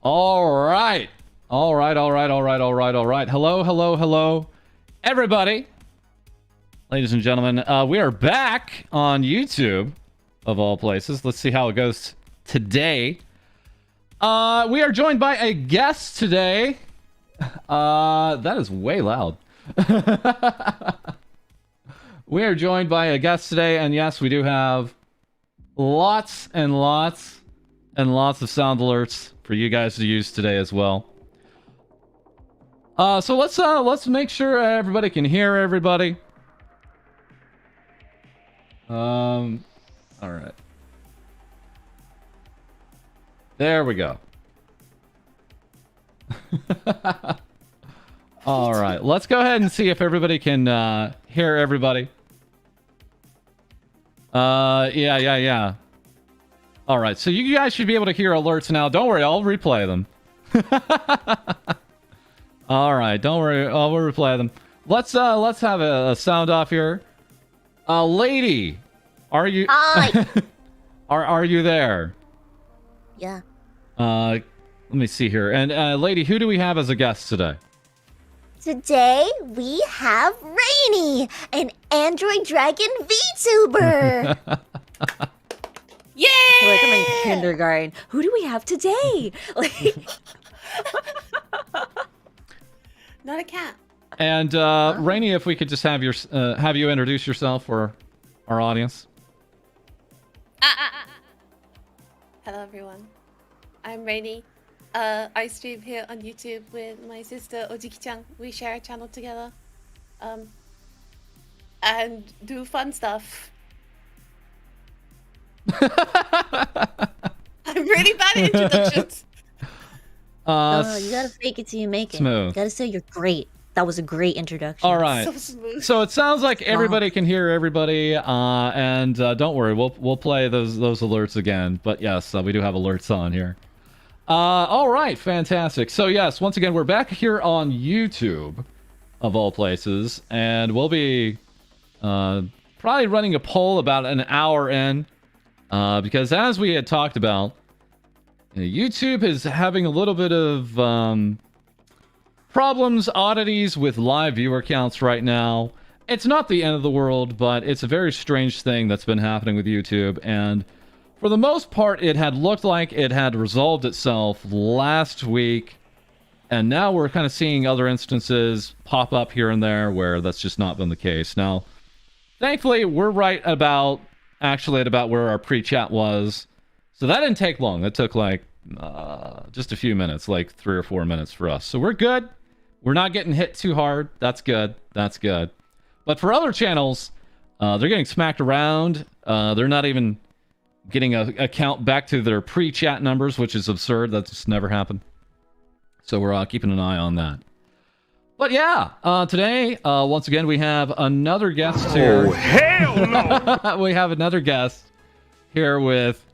All right. All right, all right, all right, all right, all right. Hello, hello, hello, everybody. Ladies and gentlemen, we are back on YouTube, of all places. Let's see how it goes today. We are joined by a guest today. That is way loud. We are joined by a guest today, and yes, we do have lots and lots and lots of sound alerts for you guys to use today as well. So let's make sure everybody can hear everybody. All right. There we go. All right, let's go ahead and see if everybody can hear everybody. Yeah. All right, so you guys should be able to hear alerts now. Don't worry, I'll replay them. All right, don't worry, I'll replay them. Let's have a sound off here. Lady, are you? Hi. are you there? Yeah. Let me see here. And lady, who do we have as a guest today? Today we have Reiny, an android dragon VTuber. Yay! Like I'm in kindergarten. Who do we have today? Like, Not a cat. And Reiny, if we could just have you introduce yourself for our audience. Hello, everyone. I'm Reiny. I stream here on YouTube with my sister Ojiki-chan. We share a channel together. And do fun stuff. I'm really bad at introductions. no, you gotta fake it till you make it. Smooth. You gotta say you're great. That was a great introduction. All right. So smooth. So it sounds like everybody can hear everybody, and don't worry, we'll play those alerts again. But yes, we do have alerts on here. All right, fantastic. So yes, once again, we're back here on YouTube, of all places, and we'll be probably running a poll about an hour in, because as we had talked about, YouTube is having a little bit of problems, oddities with live viewer counts right now. It's not the end of the world, but it's a very strange thing that's been happening with YouTube, and for the most part, it had looked like it had resolved itself last week, and now we're kind of seeing other instances pop up here and there where that's just not been the case. Now, thankfully, we're right about where our pre-chat was, so that didn't take long. It took like just a few minutes, like 3 or 4 minutes for us. So we're good. We're not getting hit too hard. That's good. That's good. But for other channels, they're getting smacked around. They're not even getting a count back to their pre-chat numbers, which is absurd. That's just never happened. So we're keeping an eye on that. But yeah, today, once again, we have another guest here. Oh, hell no! We have another guest here with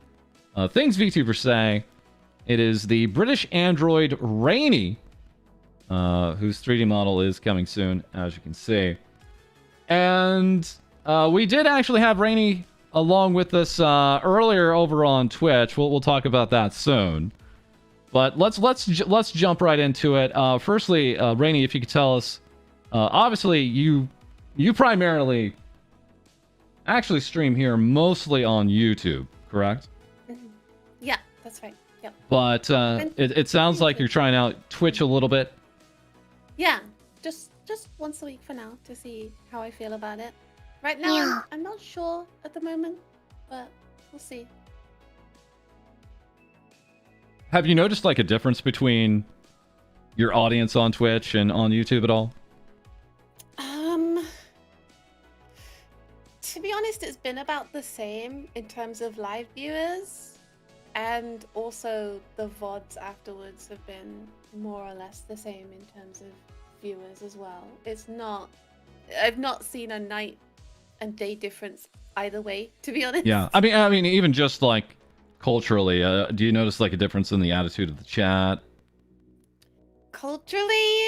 Things VTubers Say. It is the British android Reiny, whose 3D model is coming soon, as you can see. And we did actually have Reiny along with us earlier over on Twitch. We'll talk about that soon. But let's jump right into it. Firstly, Reiny, if you could tell us, obviously you primarily actually stream here mostly on YouTube, correct? Yeah, that's right. Yep. But it sounds like you're trying out Twitch a little bit. Yeah, just once a week for now to see how I feel about it. Right now, Yeah. I'm not sure at the moment, but we'll see. Have you noticed like a difference between your audience on Twitch and on YouTube at all? To be honest, it's been about the same in terms of live viewers, and also the VODs afterwards have been more or less the same in terms of viewers as well. I've not seen a night and day difference either way, to be honest. Yeah, I mean, even just like culturally, do you notice like a difference in the attitude of the chat? Culturally,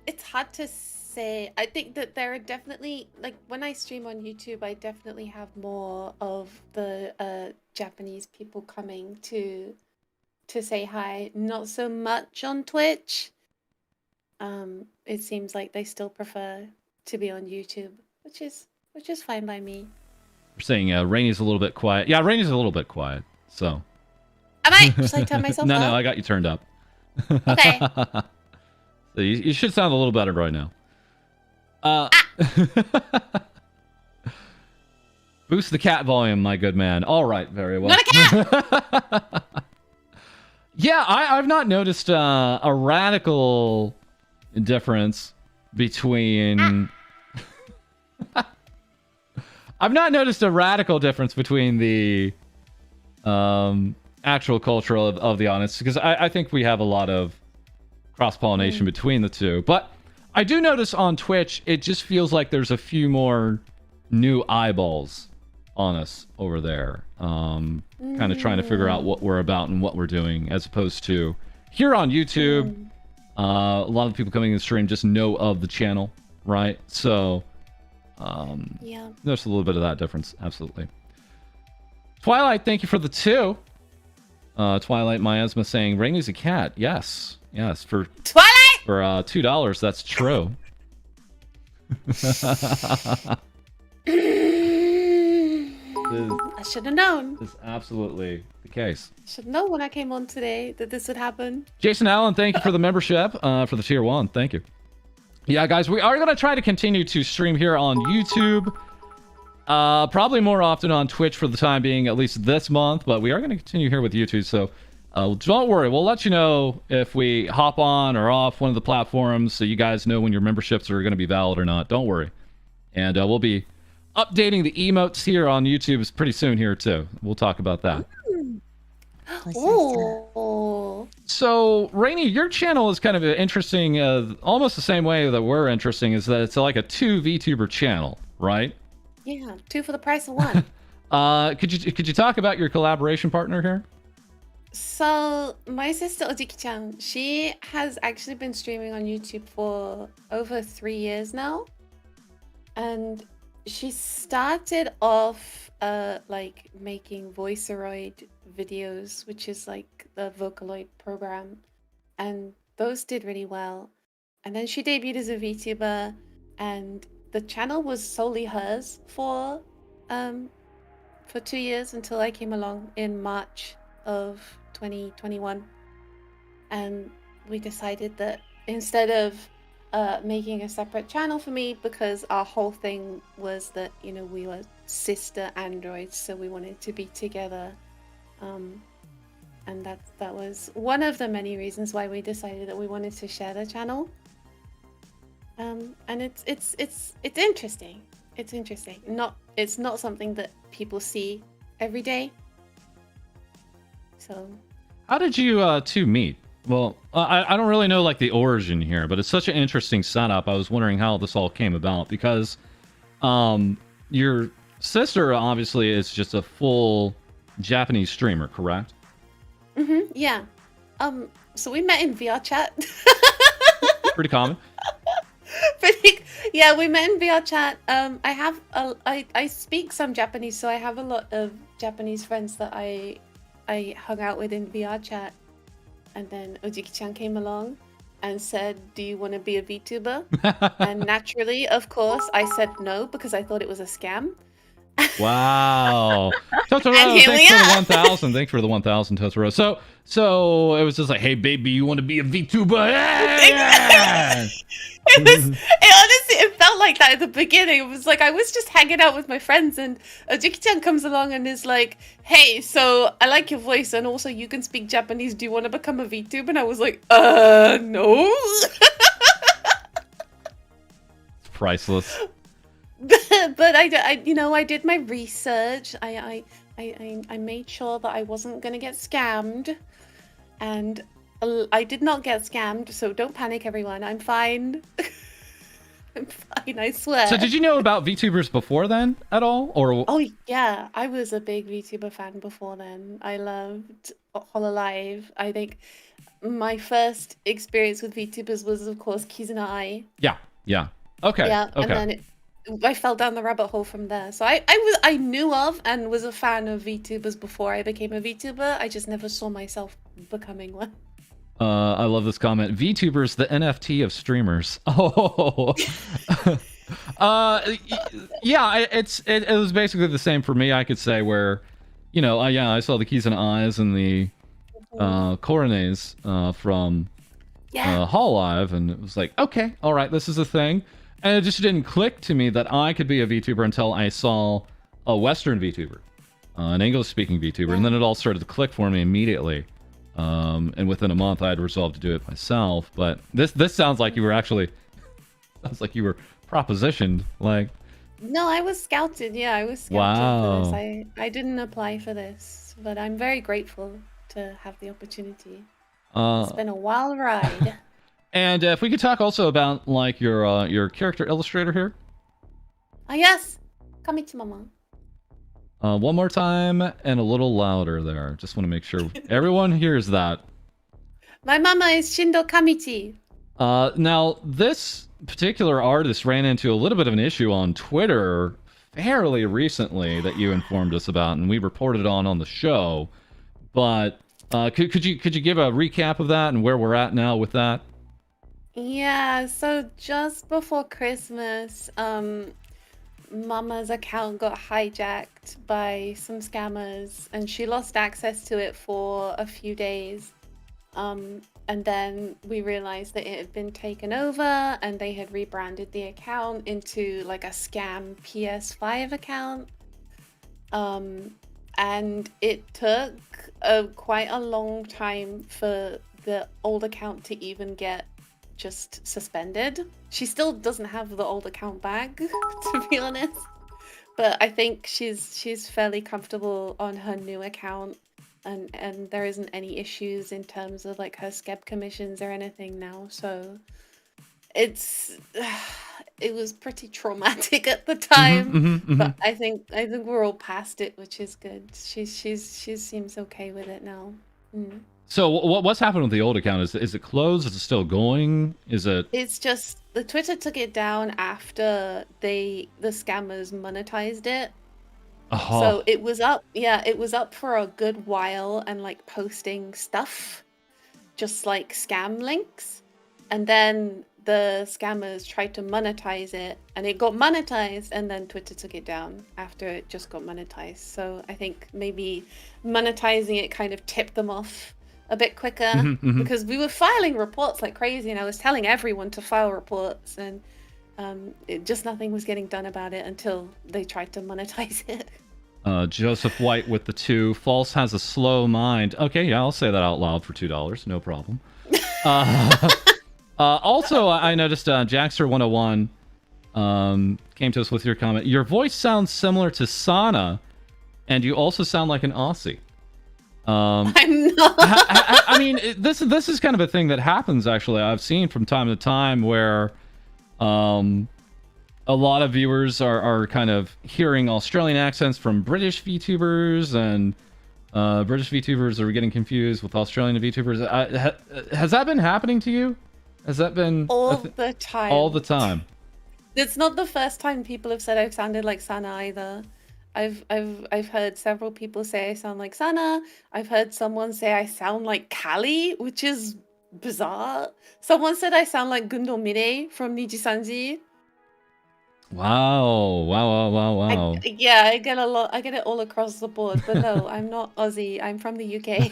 it's hard to say. I think that there are definitely, like, when I stream on YouTube, I definitely have more of the Japanese people coming to say hi. Not so much on Twitch. It seems like they still prefer to be on YouTube, which is fine by me. We're saying Rainy's a little bit quiet. Yeah, Rainy's a little bit quiet. So. Am I? Should I turn myself up? No, I got you turned up. Okay. So you should sound a little better right now. Boost the cat volume, my good man. All right, very well. Not a cat! Yeah, I've not noticed a radical difference between... I've not noticed a radical difference between the actual culture of the audience, because I think we have a lot of cross-pollination between the two. But I do notice on Twitch, it just feels like there's a few more new eyeballs on us over there. Kind of trying to figure out what we're about and what we're doing, as opposed to here on YouTube. A lot of people coming in the stream just know of the channel, right? So, yeah. There's a little bit of that difference, absolutely. Twilight, thank you for the 2. Twilight Miasma saying, Rainy's a cat. Yes, for Twilight! For $2, that's true. I should have known. This is absolutely the case. Should know when I came on today that this would happen. Jason Allen, thank you for the membership, for the tier 1. Thank you. Yeah, guys, we are going to try to continue to stream here on YouTube. Probably more often on Twitch for the time being, at least this month, but we are going to continue here with YouTube, so don't worry. We'll let you know if we hop on or off one of the platforms, so you guys know when your memberships are going to be valid or not. Don't worry. And we'll be updating the emotes here on YouTube pretty soon here, too. We'll talk about that. Oh. So, Reiny, your channel is kind of interesting, almost the same way that we're interesting, is that it's like a 2 VTuber channel, right? Yeah, 2 for the price of 1. Could you talk about your collaboration partner here? So, my sister Ojiki-chan, she has actually been streaming on YouTube for over 3 years now. And she started off like making VoiceOid videos, which is like the Vocaloid program, and those did really well. And then she debuted as a VTuber, and the channel was solely hers for 2 years until I came along in March of 2021, and we decided that instead of making a separate channel for me, because our whole thing was that, you know, we were sister androids, so we wanted to be together, and that was one of the many reasons why we decided that we wanted to share the channel. And it's interesting. It's interesting. It's not something that people see every day. So, how did you two meet? Well, I don't really know like the origin here, but it's such an interesting setup. I was wondering how this all came about, because your sister obviously is just a full Japanese streamer, correct? Yeah. So we met in VR chat. Pretty common. Yeah, we met in VR chat. I speak some Japanese, so I have a lot of Japanese friends that I hung out with in VR chat. And then Ojiki-chan came along and said, do you want to be a VTuber? And naturally, of course, I said no, because I thought it was a scam. Wow. Totoro, thanks for the 1,000. Thanks for the 1,000, Totoro. So it was just like, hey, baby, you want to be a VTuber? Yeah! It felt like that at the beginning. It was like I was just hanging out with my friends, and Ojiki-chan comes along and is like, hey, so I like your voice, and also you can speak Japanese. Do you want to become a VTuber? And I was like, no. It's priceless. But I did my research. I made sure that I wasn't gonna get scammed, and I did not get scammed. So don't panic, everyone. I'm fine. I'm fine, I swear. So did you know about VTubers before then at all, or? Oh yeah, I was a big VTuber fan before then. I loved Hololive. I think my first experience with VTubers was, of course, Kizuna Ai. Yeah. Okay. Yeah, okay. and then I fell down the rabbit hole from there. So I knew of and was a fan of VTubers before I became a VTuber. I just never saw myself becoming one. I love this comment. VTubers, the NFT of streamers. Oh. Yeah, it was basically the same for me, I could say, where, you know, I saw the keys and eyes and the coronets from Hololive, and it was like, okay, all right, this is a thing. And it just didn't click to me that I could be a VTuber until I saw a Western VTuber, an English-speaking VTuber, and then it all started to click for me immediately. And within a month, I had resolved to do it myself. But this sounds like you were actually, sounds like you were propositioned. Like, no, I was scouted. Yeah, I was scouted for this. I didn't apply for this, but I'm very grateful to have the opportunity. It's been a wild ride. And if we could talk also about like your character illustrator here. Yes, Kamichi Mama. One more time and a little louder there. Just want to make sure everyone hears that. My mama is Shindo Kamichi. Now, this particular artist ran into a little bit of an issue on Twitter fairly recently that you informed us about, and we reported on the show. But could you give a recap of that and where we're at now with that? Yeah, so just before Christmas, Mama's account got hijacked by some scammers and she lost access to it for a few days. And then we realized that it had been taken over and they had rebranded the account into like a scam PS5 account. And it took quite a long time for the old account to even get just suspended. She still doesn't have the old account back, to be honest. But I think she's fairly comfortable on her new account, and there isn't any issues in terms of like her skeb commissions or anything now. So it was pretty traumatic at the time, but I think we're all past it, which is good. She seems okay with it now. So what's happened with the old account? Is it closed? Is it still going? Is it? It's just the Twitter took it down after the scammers monetized it. So it was up. Yeah, it was up for a good while and like posting stuff, just like scam links, and then the scammers tried to monetize it and it got monetized, and then Twitter took it down after it just got monetized. So I think maybe monetizing it kind of tipped them off a bit quicker, because we were filing reports like crazy and I was telling everyone to file reports, and nothing was getting done about it until they tried to monetize it. Joseph White with the 2. False has a slow mind. Okay, yeah, I'll say that out loud for $2. No problem. Also, I noticed Jackster101 came to us with your comment. Your voice sounds similar to Sana, and you also sound like an Aussie. I'm not. I mean, this is kind of a thing that happens, actually. I've seen from time to time where a lot of viewers are kind of hearing Australian accents from British VTubers, and British VTubers are getting confused with Australian VTubers. Has that been happening to you? Has that been all the time? All the time. It's not the first time people have said I've sounded like Sana either. I've heard several people say I sound like Sana. I've heard someone say I sound like Kali, which is bizarre. Someone said I sound like Gundo Mire from Nijisanji. Wow. I get a lot. I get it all across the board. But no, I'm not Aussie. I'm from the UK.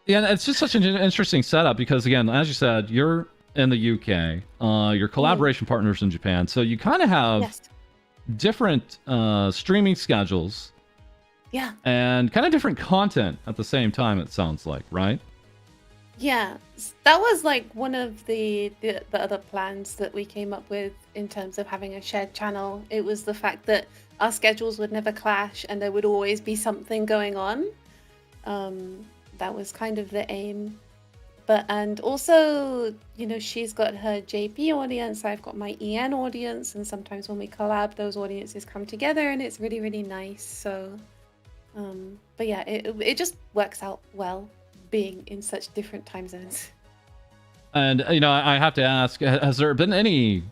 Yeah, it's just such an interesting setup because, again, as you said, you're in the UK. Your collaboration partners in Japan, so you kind of have different streaming schedules. Yeah. And kind of different content at the same time, it sounds like, right? Yeah, that was like one of the other plans that we came up with in terms of having a shared channel. It was the fact that our schedules would never clash and there would always be something going on. That was kind of the aim. And also, you know, she's got her JP audience, I've got my EN audience, and sometimes when we collab, those audiences come together and it's really, really nice. So, but yeah, it just works out well being in such different time zones. And, you know, I have to ask, has there been any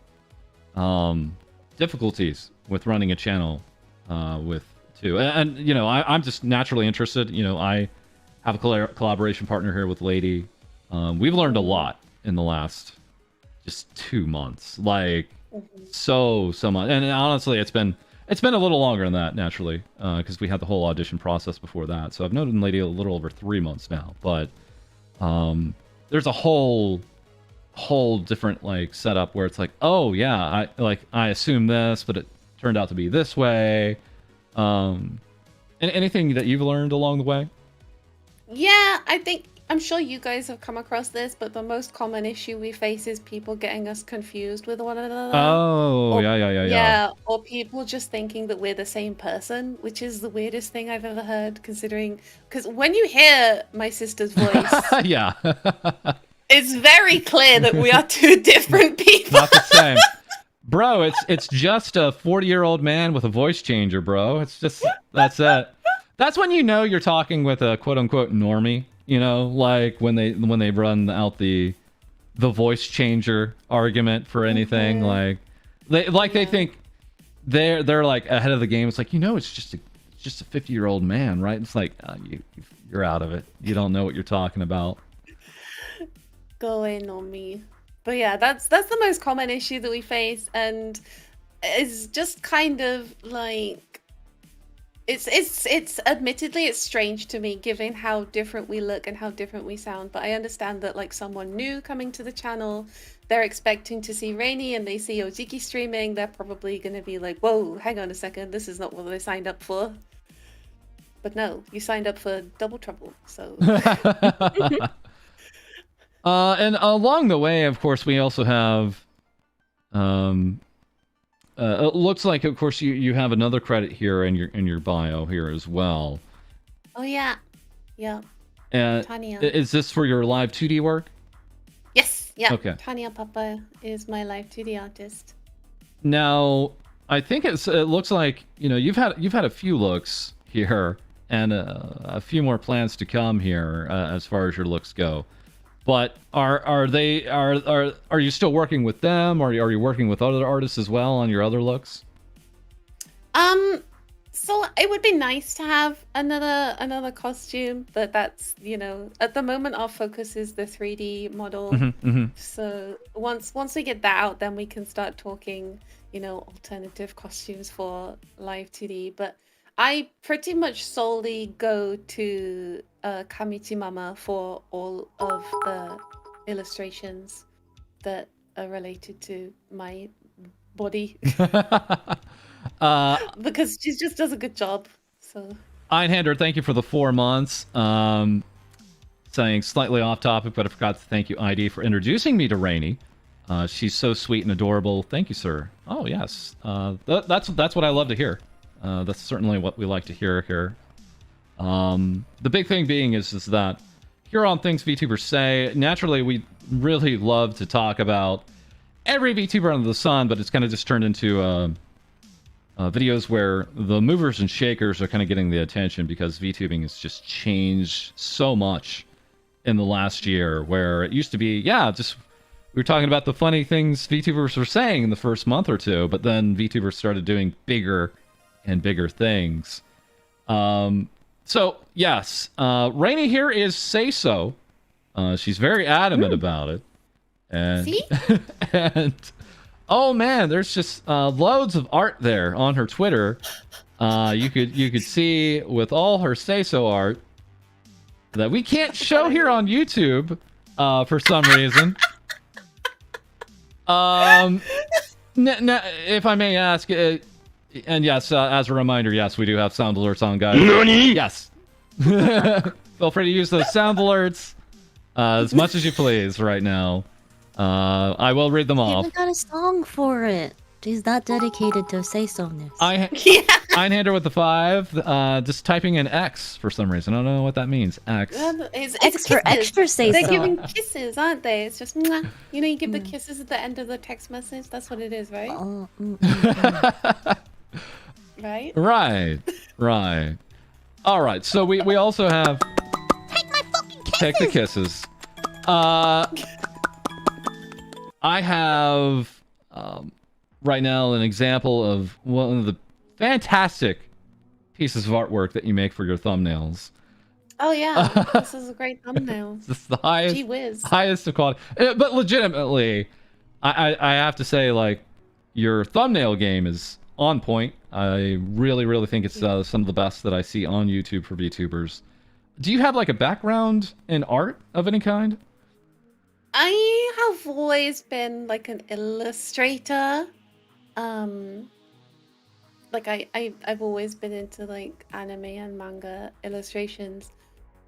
difficulties with running a channel with too. And you know, I'm just naturally interested. You know, I have a collaboration partner here with Lady. We've learned a lot in the last just 2 months, like so much. And honestly, it's been a little longer than that, naturally, because we had the whole audition process before that. So I've known Lady a little over 3 months now, but there's a whole different like setup where it's like, oh yeah, I assume this, but it turned out to be this way. Anything that you've learned along the way? Yeah, I'm sure you guys have come across this, but the most common issue we face is people getting us confused with one another. Oh, yeah. Yeah, or people just thinking that we're the same person, which is the weirdest thing I've ever heard, considering... Because when you hear my sister's voice... Yeah. It's very clear that we are two different people. Not the same. Bro, it's just a 40-year-old man with a voice changer, bro. It's just... That's it. That's when you know you're talking with a quote-unquote normie. You know, like when they run out the voice changer argument for anything, like they think they're like ahead of the game. It's like, you know, it's just a 50-year-old man, right? It's like you're out of it. You don't know what you're talking about. Go in on me. But yeah, that's the most common issue that we face, and it's just kind of like it's admittedly it's strange to me given how different we look and how different we sound, but I understand that like someone new coming to the channel, they're expecting to see Reiny and they see Ojiki streaming, they're probably going to be like, whoa, hang on a second, this is not what I signed up for. But no, you signed up for double trouble, so... And along the way, of course, we also have... it looks like, of course, you have another credit here in your bio here as well. Oh yeah, yeah. Tanya. Is this for your live 2D work? Yes, yeah. Okay. Tanya Papa is my live 2D artist. Now, I think it looks like, you know, you've had a few looks here and a few more plans to come here as far as your looks go. But are you still working with them, or are you working with other artists as well on your other looks? So it would be nice to have another costume, but that's, you know, at the moment our focus is the 3D model. So once we get that out, then we can start talking, you know, alternative costumes for live 2D. But I pretty much solely go to Kamichi Mama for all of the illustrations that are related to my body. Because she just does a good job. So Einhander, thank you for the 4 months. Saying slightly off topic, but I forgot to thank you, ID, for introducing me to Reiny. She's so sweet and adorable. Thank you, sir. Oh yes, that's what I love to hear. That's certainly what we like to hear here. The big thing being is that here on Things VTubers Say, naturally we really love to talk about every VTuber under the sun, but it's kind of just turned into videos where the movers and shakers are kind of getting the attention because VTubing has just changed so much in the last year, where it used to be, yeah, just we were talking about the funny things VTubers were saying in the first month or two, but then VTubers started doing bigger and bigger things. So yes, Reiny here is say so. She's very adamant about it, and see? And oh man, there's just loads of art there on her Twitter. You could see with all her say so art that we can't show here on YouTube for some reason. If I may ask. And yes, as a reminder, yes, we do have sound alerts on, guys. NANI? Yes. Feel free to use those sound alerts as much as you please right now. I will read them I off. even got a song for it. She's that dedicated to say-so-ness. Einhander with the 5, just typing in X for some reason. I don't know what that means. X. It's X for extra say-so. They're giving kisses, aren't they? It's just, mwah. You know, you give the kisses at the end of the text message. That's what it is, right? Right? Right. All right. So we also have Take my fucking kisses! take the kisses. I have right now an example of one of the fantastic pieces of artwork that you make for your thumbnails. Oh yeah, this is a great thumbnail. This is the highest, Gee whiz. highest of quality. But legitimately, I have to say, like, your thumbnail game is on point. I really, really think it's some of the best that I see on YouTube for VTubers. Do you have like a background in art of any kind? I have always been like an illustrator. Like I've always been into like anime and manga illustrations.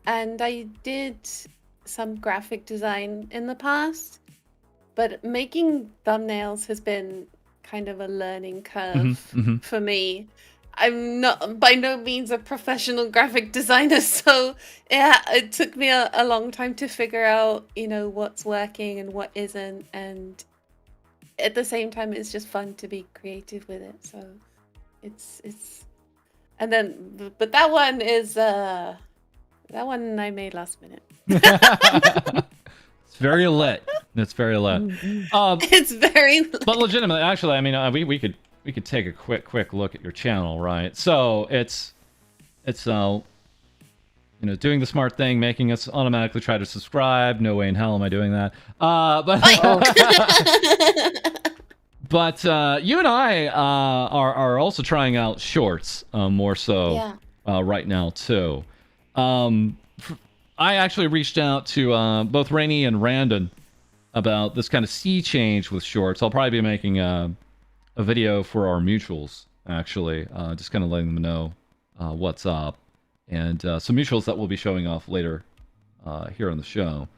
And I did some graphic design in the past, but making thumbnails has been kind of a learning curve for me. I'm not by no means a professional graphic designer, so yeah, it took me a long time to figure out, you know, what's working and what isn't, and at the same time, it's just fun to be creative with it. So it's and then, but that one is that one I made last minute. It's very lit. It's very lit. It's very lit. But legitimately, actually, I mean, we could take a quick look at your channel, right? So it's you know, doing the smart thing, making us automatically try to subscribe. No way in hell am I doing that. But you and I are also trying out shorts more so right now too. I actually reached out to both Reiny and Randon about this kind of sea change with shorts. I'll probably be making a video for our mutuals, actually, just kind of letting them know what's up, and some mutuals that we'll be showing off later here on the show.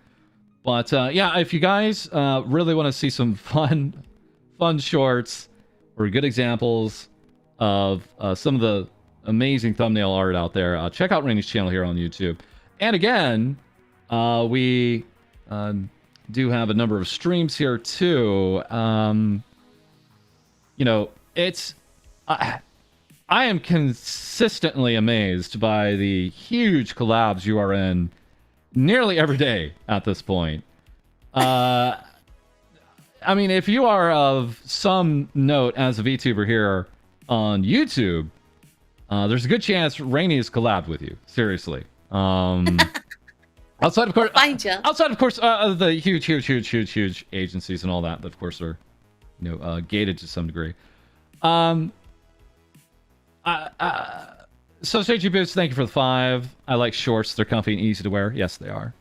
But yeah, if you guys really want to see some fun shorts or good examples of some of the amazing thumbnail art out there, check out Rainy's channel here on YouTube. And again, we do have a number of streams here too. You know, it's I am consistently amazed by the huge collabs you are in nearly every day at this point. I mean, if you are of some note as a VTuber here on YouTube, there's a good chance Reiny has collabed with you. Seriously. Outside of course, the huge agencies and all that of course are, you know, gated to some degree. So Stage Boots, thank you for the 5. I like shorts. They're comfy and easy to wear. Yes, they are.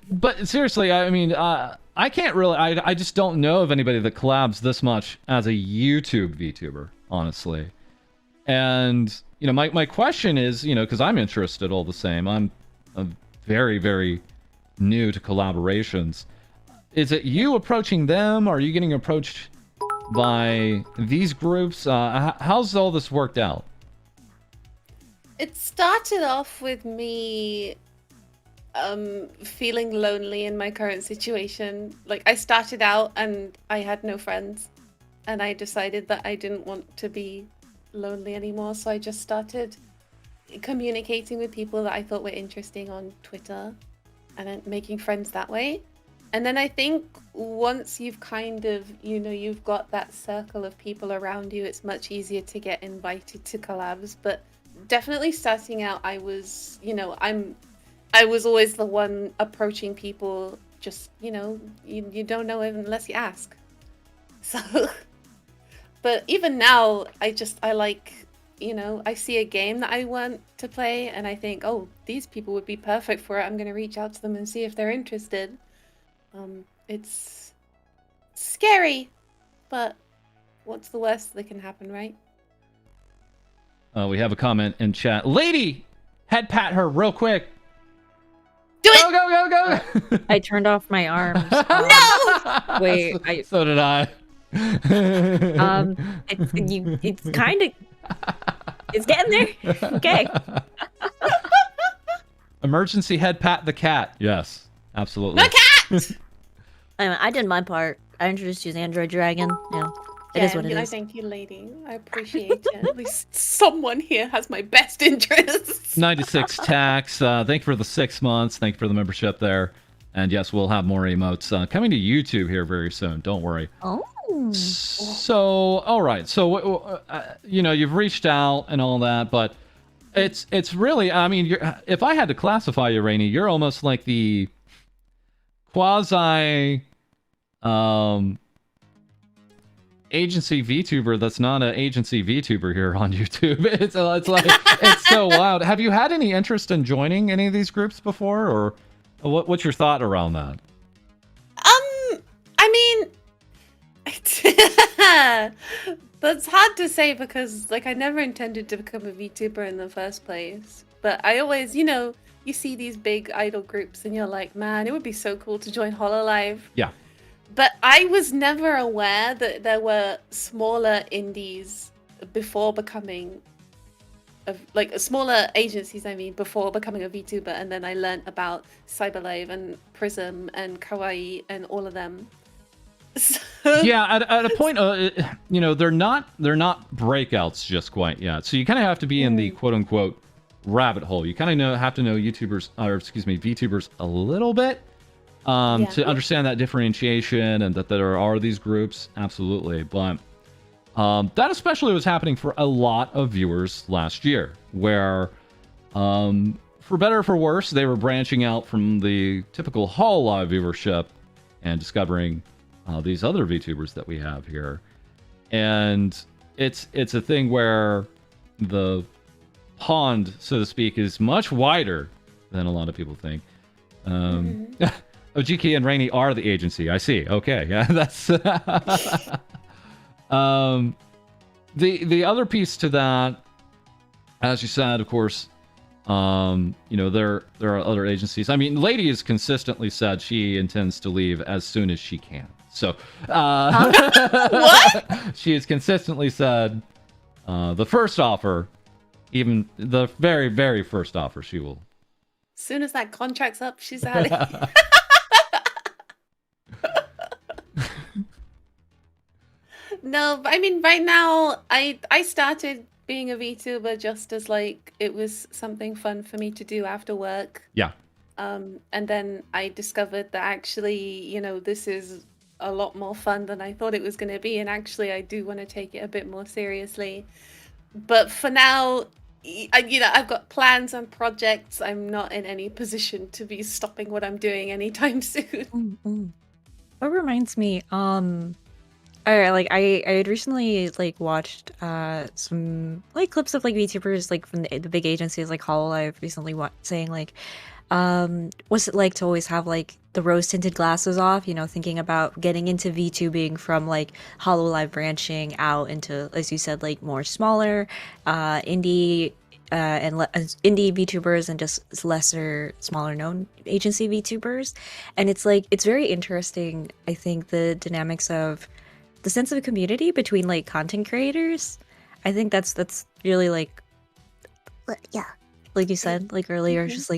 But seriously, I mean, I can't really. I just don't know of anybody that collabs this much as a YouTube VTuber, honestly. And you know, my question is, you know, because I'm interested all the same. I'm very, very new to collaborations. Is it you approaching them? Are you getting approached by these groups? How's all this worked out? It started off with me feeling lonely in my current situation. Like, I started out and I had no friends, and I decided that I didn't want to be lonely anymore, so I just started communicating with people that I thought were interesting on Twitter and then making friends that way. And then I think once you've kind of, you know, you've got that circle of people around you, it's much easier to get invited to collabs. But definitely starting out, I was, you know, I was always the one approaching people, just, you know, you don't know unless you ask. So, but even now, I like, you know, I see a game that I want to play and I think, oh, these people would be perfect for it. I'm going to reach out to them and see if they're interested. It's scary, but what's the worst that can happen, right? We have a comment in chat. Lady, head pat her real quick. Do it! Go. I turned off my arms. No! Wait, So did I. It's kind of, it's getting there. Okay. Emergency head pat the cat. Yes, absolutely. The cat! I did my part. I introduced you as Android Dragon. Yeah, it is what it is. Thank you, lady. I appreciate it. At least someone here has my best interests. 96 tax. Thank you for the 6 months. Thank you for the membership there. And yes, we'll have more emotes coming to YouTube here very soon. Don't worry. Oh. So, all right. So, you've reached out and all that, but it's really, I mean, if I had to classify you, Reiny, you're almost like the quasi agency VTuber that's not an agency VTuber here on YouTube. It's like it's so wild. Have you had any interest in joining any of these groups before, or what's your thought around that? I mean, that's hard to say because, like, I never intended to become a VTuber in the first place. But I always, you see these big idol groups and you're like, man, it would be so cool to join HoloLive. Yeah. But I was never aware that there were smaller indies before becoming, smaller agencies, before becoming a VTuber. And then I learned about Cyberlive and Prism and Kawaii and all of them. So... Yeah, at a point, they're not breakouts just quite yet. So you kind of have to be in the quote unquote rabbit hole. You kind of have to know VTubers a little bit to understand that differentiation and that there are these groups. Absolutely, but that especially was happening for a lot of viewers last year, where for better or for worse, they were branching out from the typical HoloLive viewership and discovering these other VTubers that we have here. And it's a thing where the pond, so to speak, is much wider than a lot of people think. OGK and Reiny are the agency. I see. Okay, yeah, that's the other piece to that, as you said, of course. There are other agencies. I mean, Lady has consistently said she intends to leave as soon as she can. So, What? She has consistently said the first offer, even the very, very first offer, she will. As soon as that contract's up, she's out of here. No, but I mean, right now, I started being a VTuber just as like it was something fun for me to do after work. Yeah. And then I discovered that actually, this is a lot more fun than I thought it was going to be, and actually, I do want to take it a bit more seriously. But for now, I've got plans and projects. I'm not in any position to be stopping what I'm doing anytime soon. What reminds me, I had recently watched some clips of VTubers from the big agencies like HoloLive recently saying what's it like to always have the rose tinted glasses off, thinking about getting into VTubing from HoloLive branching out into, as you said, more smaller indie indie VTubers and just lesser, smaller known agency VTubers. And it's it's very interesting, I think, the dynamics of the sense of a community between content creators. I think that's really yeah, like you said earlier, it's just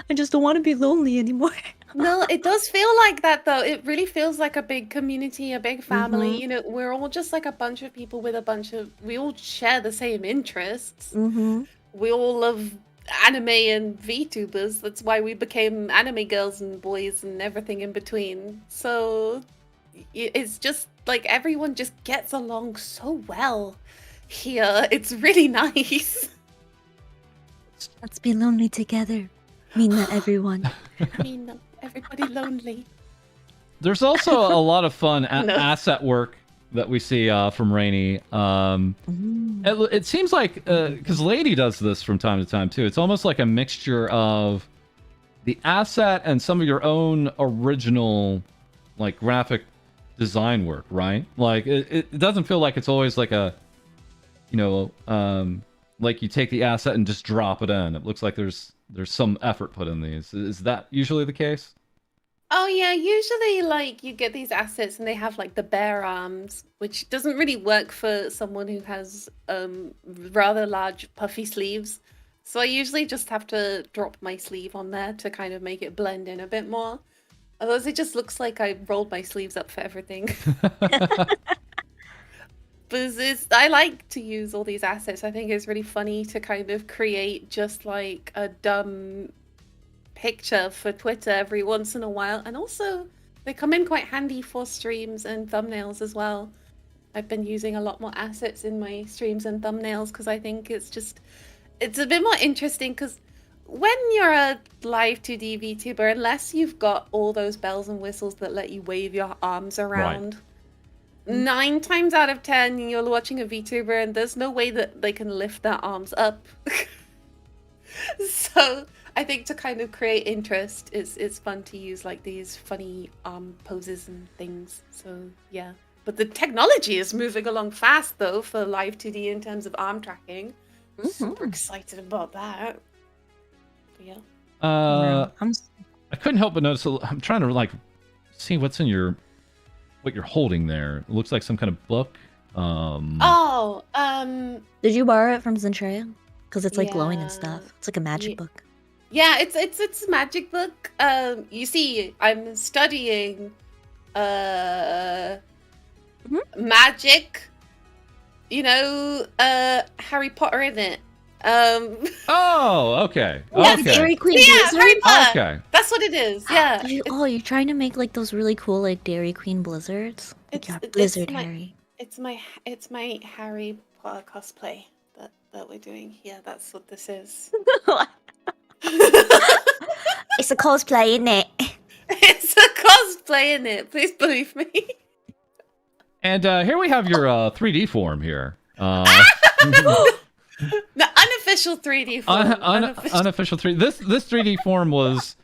I just don't want to be lonely anymore. No, it does feel like that though. It really feels like a big community, a big family. We're all just a bunch of people with we all share the same interests. We all love anime and VTubers. That's why we became anime girls and boys and everything in between. So it's just everyone just gets along so well here. It's really nice. Let's be lonely together. Mean that everyone. Everybody lonely. There's also a lot of fun asset work that we see from Reiny. It seems like, because Lady does this from time to time too, it's almost like a mixture of the asset and some of your own original graphic design work, right? It doesn't feel like it's always a, you take the asset and just drop it in. It looks like there's some effort put in these. Is that usually the case? Oh yeah, usually you get these assets and they have the bare arms, which doesn't really work for someone who has rather large puffy sleeves. So I usually just have to drop my sleeve on there to kind of make it blend in a bit more. Otherwise it just looks like I rolled my sleeves up for everything. But I like to use all these assets. I think it's really funny to kind of create just a dumb picture for Twitter every once in a while. And also, they come in quite handy for streams and thumbnails as well. I've been using a lot more assets in my streams and thumbnails because I think it's a bit more interesting because when you're a live 2D VTuber, unless you've got all those bells and whistles that let you wave your arms around, 9 times out of 10 you're watching a VTuber and there's no way that they can lift their arms up. So I think to kind of create interest, it's fun to use like these funny arm poses and things. So yeah, but the technology is moving along fast though for live 2D in terms of arm tracking. Super excited about that. But yeah. I couldn't help but notice. I'm trying to like see what's in what you're holding there. It looks like some kind of book. Did you borrow it from Zentrea? Because it's like glowing Yeah. and stuff. It's like a magic book. Yeah, it's a magic book. You see, I'm studying magic. You know, Harry Potter in it. Oh, okay. Yeah, Okay. Dairy Queen Yeah, Blizzard? Harry Potter. Okay. That's what it is. Yeah. You're trying to make like those really cool like Dairy Queen blizzards? Like It's- yeah, it's Blizzard my- Harry. It's my Harry Potter cosplay that we're doing here. That's what this is. It's a cosplay, isn't it? It's a cosplay in it. Please believe me. And here we have your 3D form here. The unofficial 3D form. Unofficial 3D. This 3D form was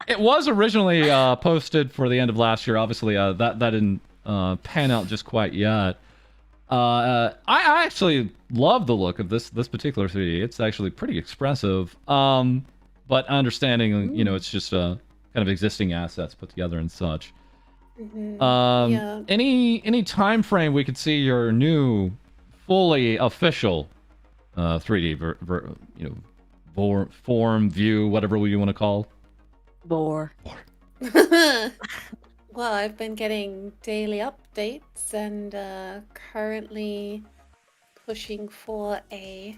originally posted for the end of last year. Obviously, that didn't pan out just quite yet. I actually love the look of this particular 3D. It's actually pretty expressive. But understanding, it's just kind of existing assets put together and such. Yeah. Any time frame we could see your new, fully official 3D form, view, whatever you want to call. Bore. Well, I've been getting daily updates and currently pushing for a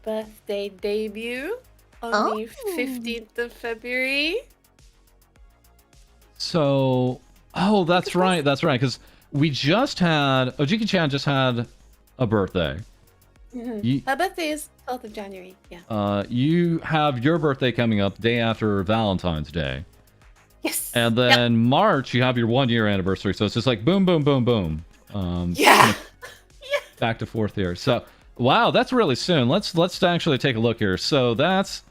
birthday debut on the 15th of February. So, that's right, because we just had, Ojiki-chan just had a birthday. Her birthday is 12th of January, yeah. You have your birthday coming up day after Valentine's Day. Yes. And then March, you have your 1-year anniversary. So it's just like boom, boom, boom, boom. Yeah. Back to forth here. So, wow, that's really soon. Let's actually take a look here. So that's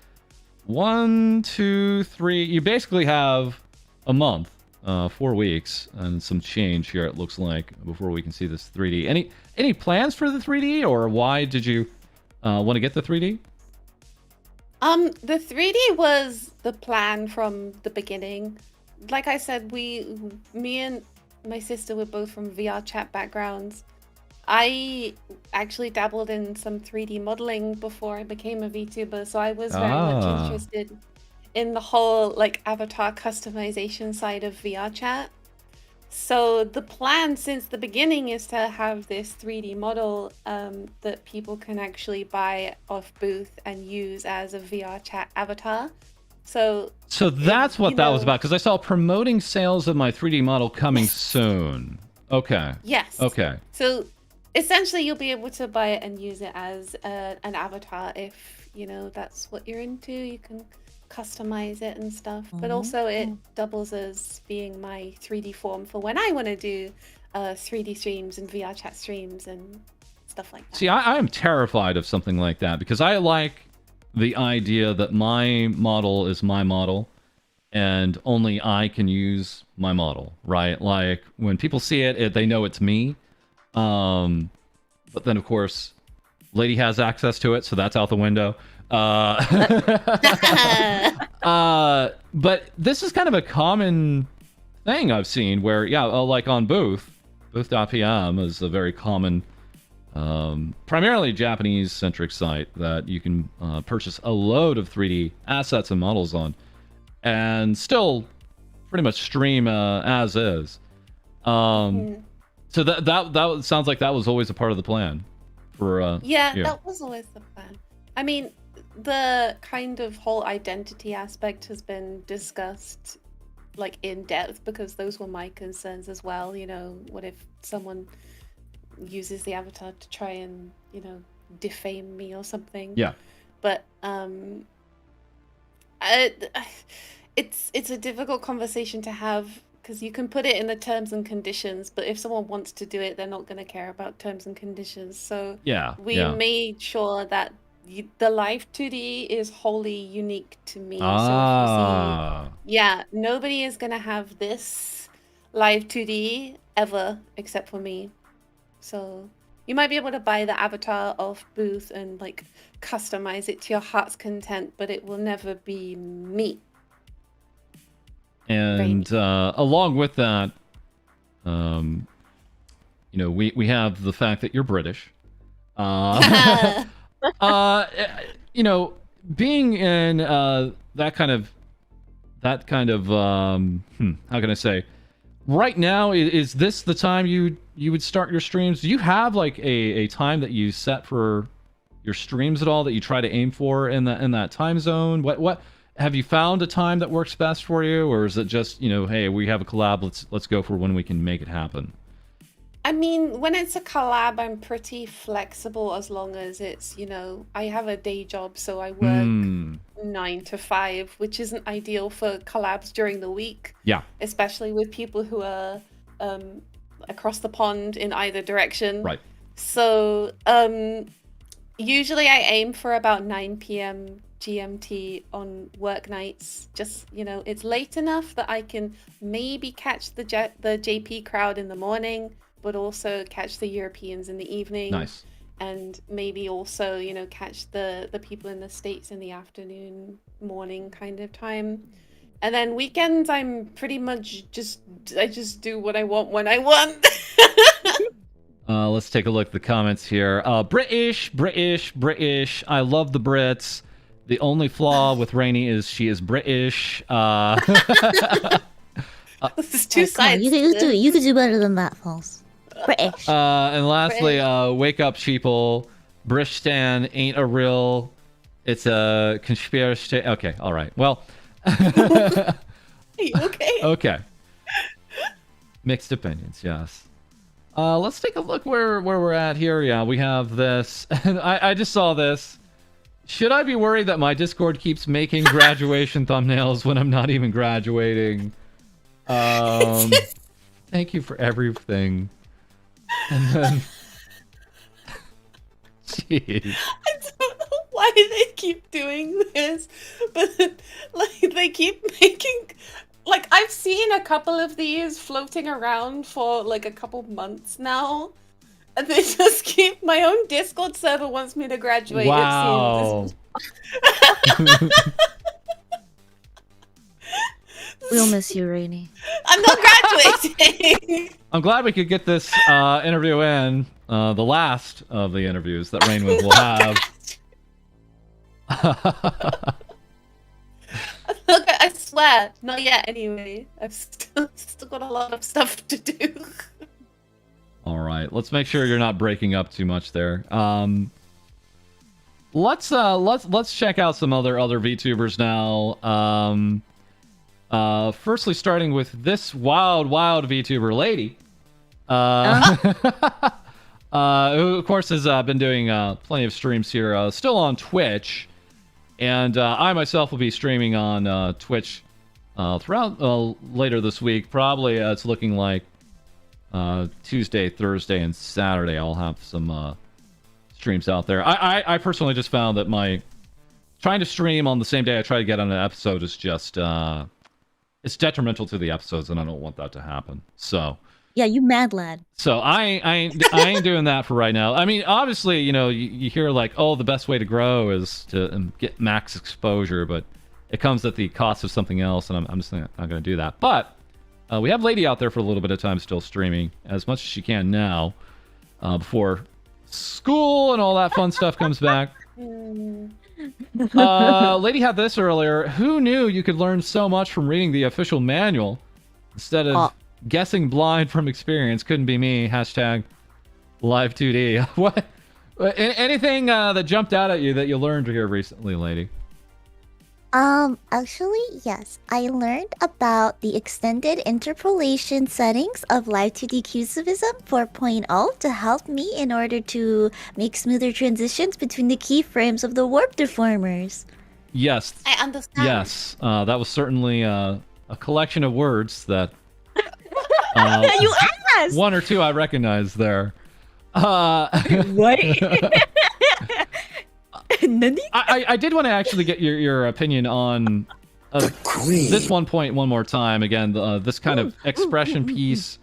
1, 2, 3. You basically have a month, 4 weeks, and some change here. It looks like before we can see this 3D. Any plans for the 3D, or why did you want to get the 3D? The 3D was the plan from the beginning. Like I said, me and my sister were both from VR chat backgrounds. I actually dabbled in some 3D modeling before I became a VTuber, so I was very much interested in the whole like avatar customization side of VR chat. So the plan since the beginning is to have this 3D model that people can actually buy off booth and use as a VR chat avatar. So that's what that was about, because I saw promoting sales of my 3D model coming soon. Okay. Yes. Okay. So essentially you'll be able to buy it and use it as an avatar if, that's what you're into. You can customize it and stuff, but also it doubles as being my 3D form for when I want to do 3D streams and VR chat streams and stuff like that. See, I am terrified of something like that, because I like the idea that my model is my model and only I can use my model, right? Like when people see it they know it's me. But then of course Lady has access to it, so that's out the window. But this is kind of a common thing I've seen where, like on booth.pm is a very common, primarily Japanese-centric site that you can purchase a load of 3D assets and models on, and still pretty much stream as is. So that sounds like that was always a part of the plan. That was always the plan. I mean, the kind of whole identity aspect has been discussed like in depth, because those were my concerns as well. What if someone uses the avatar to try and, you know, defame me or something. Yeah. But it's a difficult conversation to have because you can put it in the terms and conditions, but if someone wants to do it, they're not going to care about terms and conditions. So we made sure that the live 2D is wholly unique to me. So if you see, nobody is going to have this live 2D ever except for me. So you might be able to buy the avatar off booth and like customize it to your heart's content, but it will never be me. And along with that, you know, we have the fact that you're British. You know, being in that kind of how can I say? Right now, is this the time you would start your streams? Do you have like a time that you set for your streams at all that you try to aim for in that time zone? What have you found a time that works best for you, or is it just, you know, hey, we have a collab, let's go for when we can make it happen? I mean, when it's a collab, I'm pretty flexible as long as it's, you know, I have a day job, so I work 9 to 5, which isn't ideal for collabs during the week. Yeah. Especially with people who are across the pond in either direction. Right. So usually I aim for about 9 p.m. GMT on work nights. Just, you know, it's late enough that I can maybe catch the JP crowd in the morning, but also catch the Europeans in the evening. Nice. And maybe also, you know, catch the people in the States in the afternoon, morning kind of time. And then weekends, I'm pretty much I just do what I want when I want. Let's take a look at the comments here. British. I love the Brits. The only flaw with Reiny is she is British. This is two sides. You could do better than that, False. British. And lastly, wake up, sheeple. British Stan ain't a real. It's a conspiracy. Okay, all right. Well. Are you okay? Okay. Mixed opinions, yes. Let's take a look where we're at here. Yeah, we have this. And I just saw this. Should I be worried that my Discord keeps making graduation thumbnails when I'm not even graduating? Thank you for everything. And then... Jeez. I don't know why they keep doing this, but like they keep making... Like, I've seen a couple of these floating around for like a couple months now. And they just keep... My own Discord server wants me to graduate. Wow. We'll miss you, Reiny. I'm not graduating. I'm glad we could get this interview in. The last of the interviews that Rainwind will have. Look, I swear, not yet anyway. I've still got a lot of stuff to do. All right, let's make sure you're not breaking up too much there. Let's check out some other Vtubers now. Firstly, starting with this wild Vtuber lady, who of course has been doing plenty of streams here, still on Twitch, and I myself will be streaming on Twitch throughout later this week. Probably it's looking like Tuesday, Thursday, and Saturday. I'll have some streams out there. I personally just found that trying to stream on the same day I try to get on an episode is just it's detrimental to the episodes, and I don't want that to happen. So yeah, you mad lad. So I ain't doing that for right now. I mean, obviously, you know, you hear like, oh, the best way to grow is to get max exposure, but it comes at the cost of something else, and I'm just not going to do that. But we have Lady out there for a little bit of time still streaming as much as she can now before school and all that fun stuff comes back. Lady had this earlier. Who knew you could learn so much from reading the official manual instead of guessing blind from experience? Couldn't be me. Hashtag live 2D. What? Anything that jumped out at you that you learned here recently, Lady? Actually, yes. I learned about the extended interpolation settings of Live 2D Cubism 4.0 to help me in order to make smoother transitions between the keyframes of the warp deformers. Yes. I understand. Yes. That was certainly a collection of words that You asked. one or two I recognize there. What? Nani? I did want to actually get your opinion on this one point one more time. Again, this kind of expression piece.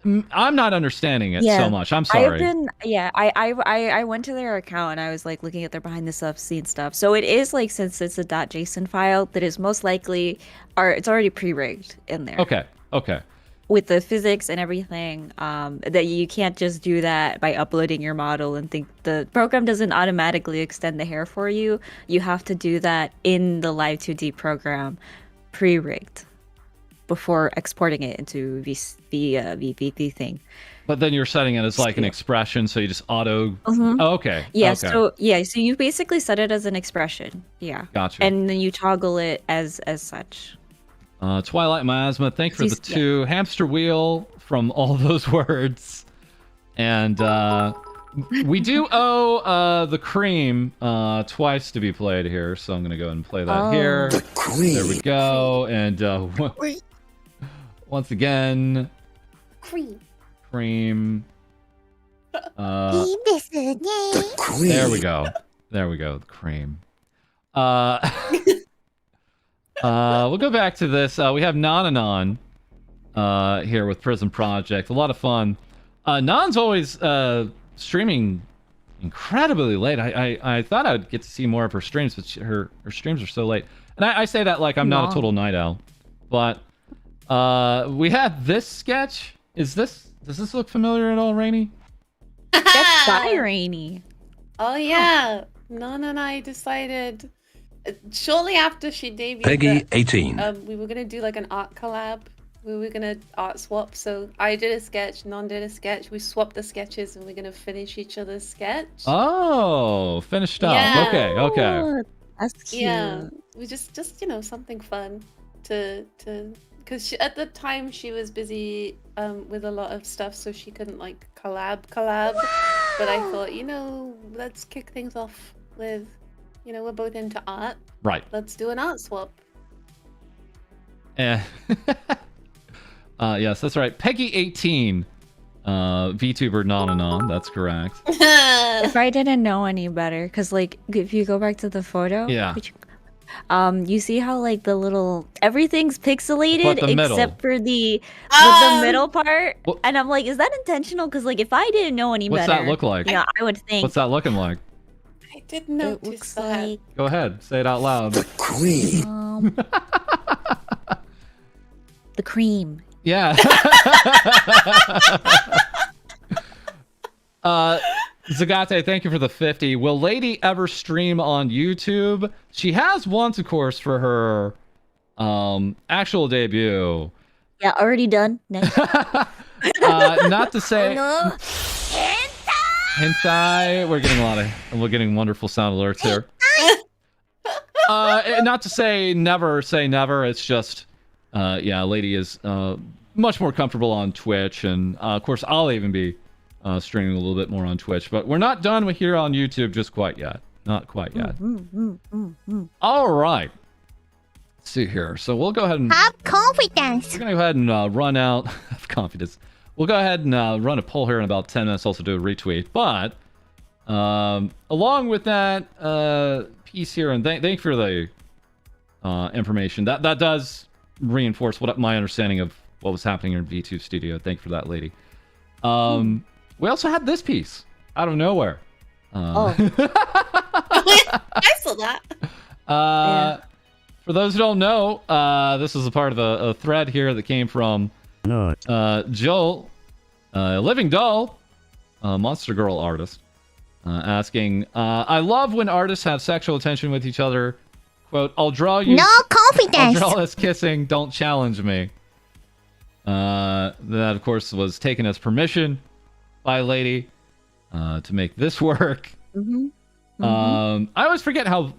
I'm not understanding it so much. I'm sorry. I went to their account and I was like looking at their behind the scene stuff. So it is like, since it's a .json file, that is most likely it's already pre-rigged in there. Okay. With the physics and everything, that you can't just do that by uploading your model and think the program doesn't automatically extend the hair for you. You have to do that in the Live 2D program, pre-rigged, before exporting it into the thing. But then you're setting it as like an expression, so you just auto. Mhm. Oh, okay. Yeah. Okay. So you basically set it as an expression. Yeah. Gotcha. And then you toggle it as such. Twilight Miasma, thank you for the 2. Hamster wheel from all those words. And we do owe the cream twice to be played here, so I'm going to go ahead and play that here. The cream. There we go. And once again, Cream. Cream. The cream. There we go. There we go. The cream. We'll go back to this. We have Nananon here with Prism Project. A lot of fun. Nan's always streaming incredibly late. I thought I'd get to see more of her streams, but her streams are so late. And I say that like I'm not a total night owl. But we had this sketch. Does this look familiar at all, Reiny? That's by Reiny. Oh yeah, Nana and I decided shortly after she debuted. Peggy 18. We were gonna do like an art collab. We were gonna art swap. So I did a sketch, Non did a sketch. We swapped the sketches, and we're gonna finish each other's sketch. Oh, finished up. Yeah. Okay. Oh, that's cute. Yeah, we just something fun to because at the time she was busy with a lot of stuff, so she couldn't like collab. But I thought, let's kick things off with, we're both into art. Right. Let's do an art swap. Yes, that's right. Peggy 18. VTuber Nonanon, that's correct. If I didn't know any better, because like if you go back to the photo, Yeah. you see how like the little everything's pixelated But the middle. except for the middle part, Well- and I'm like, is that intentional? Because like if I didn't know any What's better, that look like? I would think What's that looking like? I did it notice looks that. like Go ahead, say it out loud. the cream. Yeah. Zagate, thank you for the 50. Will Lady ever stream on YouTube? She has once, of course, for her actual debut. Yeah, already done. Next. Not to say No. hentai. We're getting wonderful sound alerts here. Not to say never say never. It's just, Lady is much more comfortable on Twitch, and of course I'll even be streaming a little bit more on Twitch. But we're not done with here on YouTube just quite yet. Not quite yet. All right. Let's see here. So we'll go ahead and Have confidence. we're gonna go ahead and run out of confidence. We'll go ahead and run a poll here in about 10 minutes. Also do a retweet. But along with that piece here, and thank you for the information. That does reinforce my understanding of what was happening in V2 Studio. Thank you for that, lady. We also had this piece out of nowhere. I saw that. For those who don't know, this is a part of a thread here that came from Joel, Living Doll, Monster Girl artist, asking, I love when artists have sexual attention with each other. Quote, I'll draw you. No I'll confidence. draw us kissing. Don't challenge me. That, of course, was taken as permission by Lady to make this work. I always forget how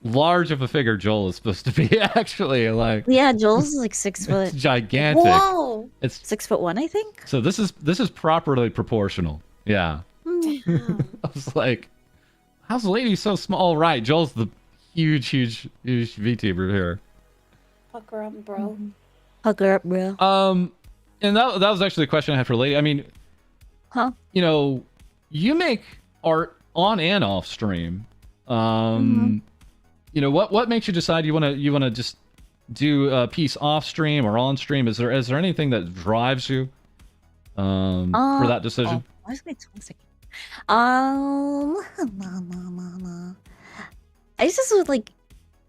large of a figure Joel is supposed to be. Actually, like Yeah, Joel's is like 6 it's foot. gigantic. Whoa! It's 6'1", I think. so this is properly proportional. Yeah. Damn. I was like, how's the lady so small? Right, Joel's the huge VTuber here. Fuck her up, bro. Hug her up, bro. And that was actually a question I had for lady. I mean, Huh? you know, you make art on and off stream. You know, what makes you decide you wanna just do a piece off stream or on stream? Is there anything that drives you for that decision? Oh, why is my tongue sticking? I just was like,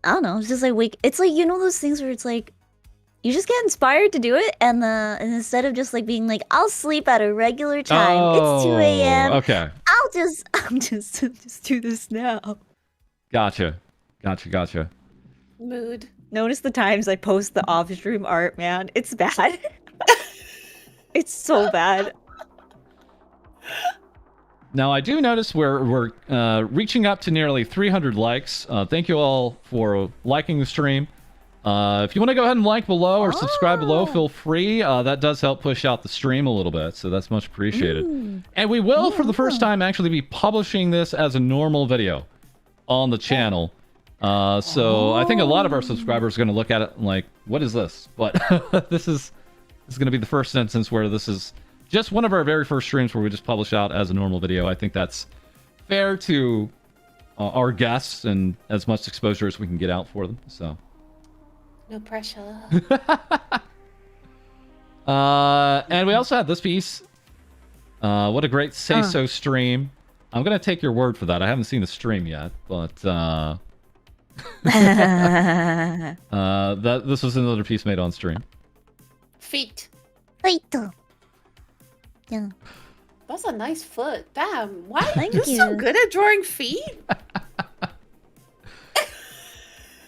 I don't know. It's just like it's like, you know, those things where it's like you just get inspired to do it, and instead of just like being like, I'll sleep at a regular time. It's 2 a.m. Okay. I'll just do this now. Gotcha. Mood. Notice the times I post the off-stream art, man. It's bad. It's so bad. Now I do notice we're reaching up to nearly 300 likes. Thank you all for liking the stream. If you want to go ahead and like below or subscribe below, feel free. That does help push out the stream a little bit, so that's much appreciated. And we will, for the first time, actually be publishing this as a normal video on the channel. So I think a lot of our subscribers are going to look at it like, what is this? But this is going to be the first instance where this is just one of our very first streams where we just publish out as a normal video. I think that's fair to our guests and as much exposure as we can get out for them. So. No pressure. And we also had this piece. What a great say-so stream. I'm going to take your word for that. I haven't seen the stream yet, but this was another piece made on stream. Feet. Wait. Yeah. That's a nice foot. Damn. Why? Thank You're so you. good at drawing feet?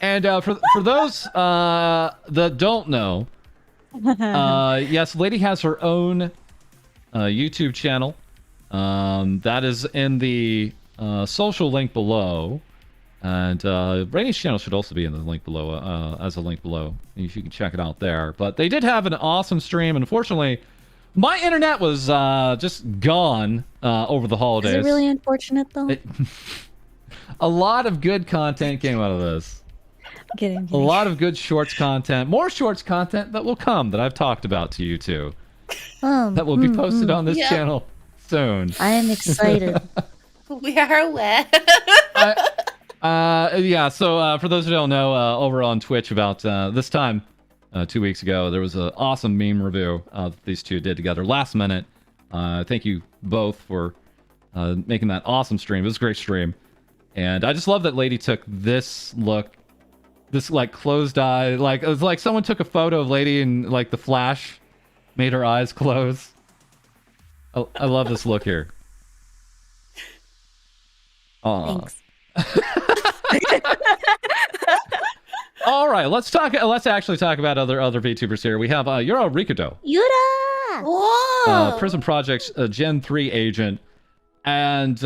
And for those that don't know, yes, Lady has her own YouTube channel. That is in the social link below. And Reiny's channel should also be in the link below, as a link below. You can check it out there. But they did have an awesome stream. Unfortunately, my internet was just gone over the holidays. Is it really unfortunate though? A lot of good content came out of this. Kidding. A lot of good shorts content. More shorts content that will come that I've talked about to you two. That will be posted on this channel soon. I am excited. We are aware. Yeah, so for those who don't know, over on Twitch about this time 2 weeks ago, there was an awesome meme review that these two did together last minute. Thank you both for making that awesome stream. It was a great stream. And I just love that Lady took this look, this like closed eye, like it was like someone took a photo of Lady and like the flash made her eyes close. I love this look here. Thanks. All right, let's actually talk about other VTubers here. We have Yura Rikudo, Yura! Whoa! Prison Project's Gen 3 agent, and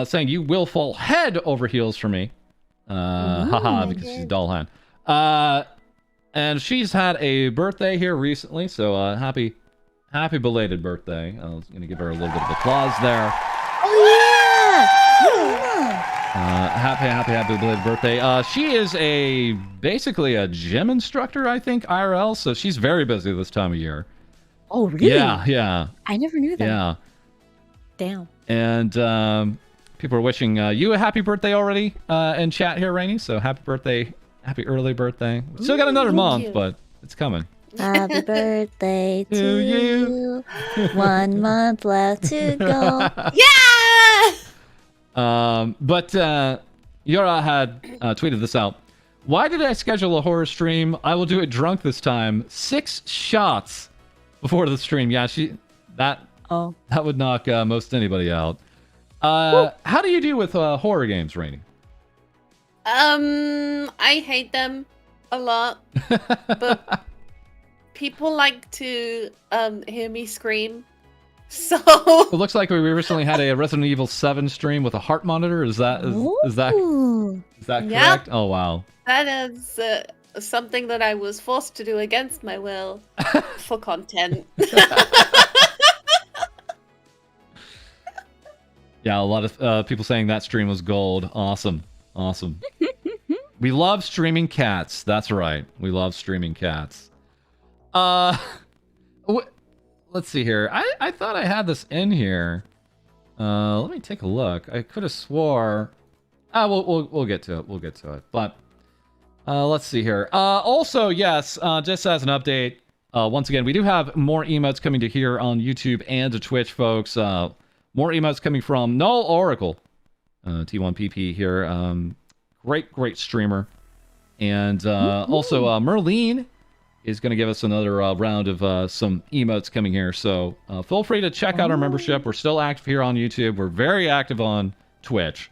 saying you will fall head over heels for me. Haha, because she's doll hand. And she's had a birthday here recently, so happy belated birthday. I was gonna give her a little bit of applause there. Oh yeah! Happy belated birthday. She is basically a gym instructor, I think, IRL, so she's very busy this time of year. Oh really? Yeah. I never knew that. Yeah. Damn. And people are wishing you a happy birthday already in chat here, Reiny. So happy birthday, happy early birthday. Still got another month, you. but it's coming. Happy birthday to To you. 1 month left to go. Yeah! But Yura had tweeted this out. Why did I schedule a horror stream? I will do it drunk this time. 6 shots before the stream. Yeah, that would knock most anybody out. How do you do with horror games, Reiny? I hate them a lot, but people like to hear me scream, So It looks like we recently had a Resident Evil 7 stream with a heart monitor. Is that Ooh. correct? Yep. Oh wow. that is something that I was forced to do against my will for content. Yeah, a lot of people saying that stream was gold. Awesome. We love streaming cats. That's right. We love streaming cats. Let's see here. I thought I had this in here. Let me take a look. I could have swore. We'll get to it. We'll get to it. But let's see here. Also, yes, just as an update, once again, we do have more emotes coming to here on YouTube and to Twitch, folks. More emotes coming from Null Oracle, T1PP here. Great streamer. And also, Merlene is going to give us another round of some emotes coming here. So feel free to check out our membership. We're still active here on YouTube. We're very active on Twitch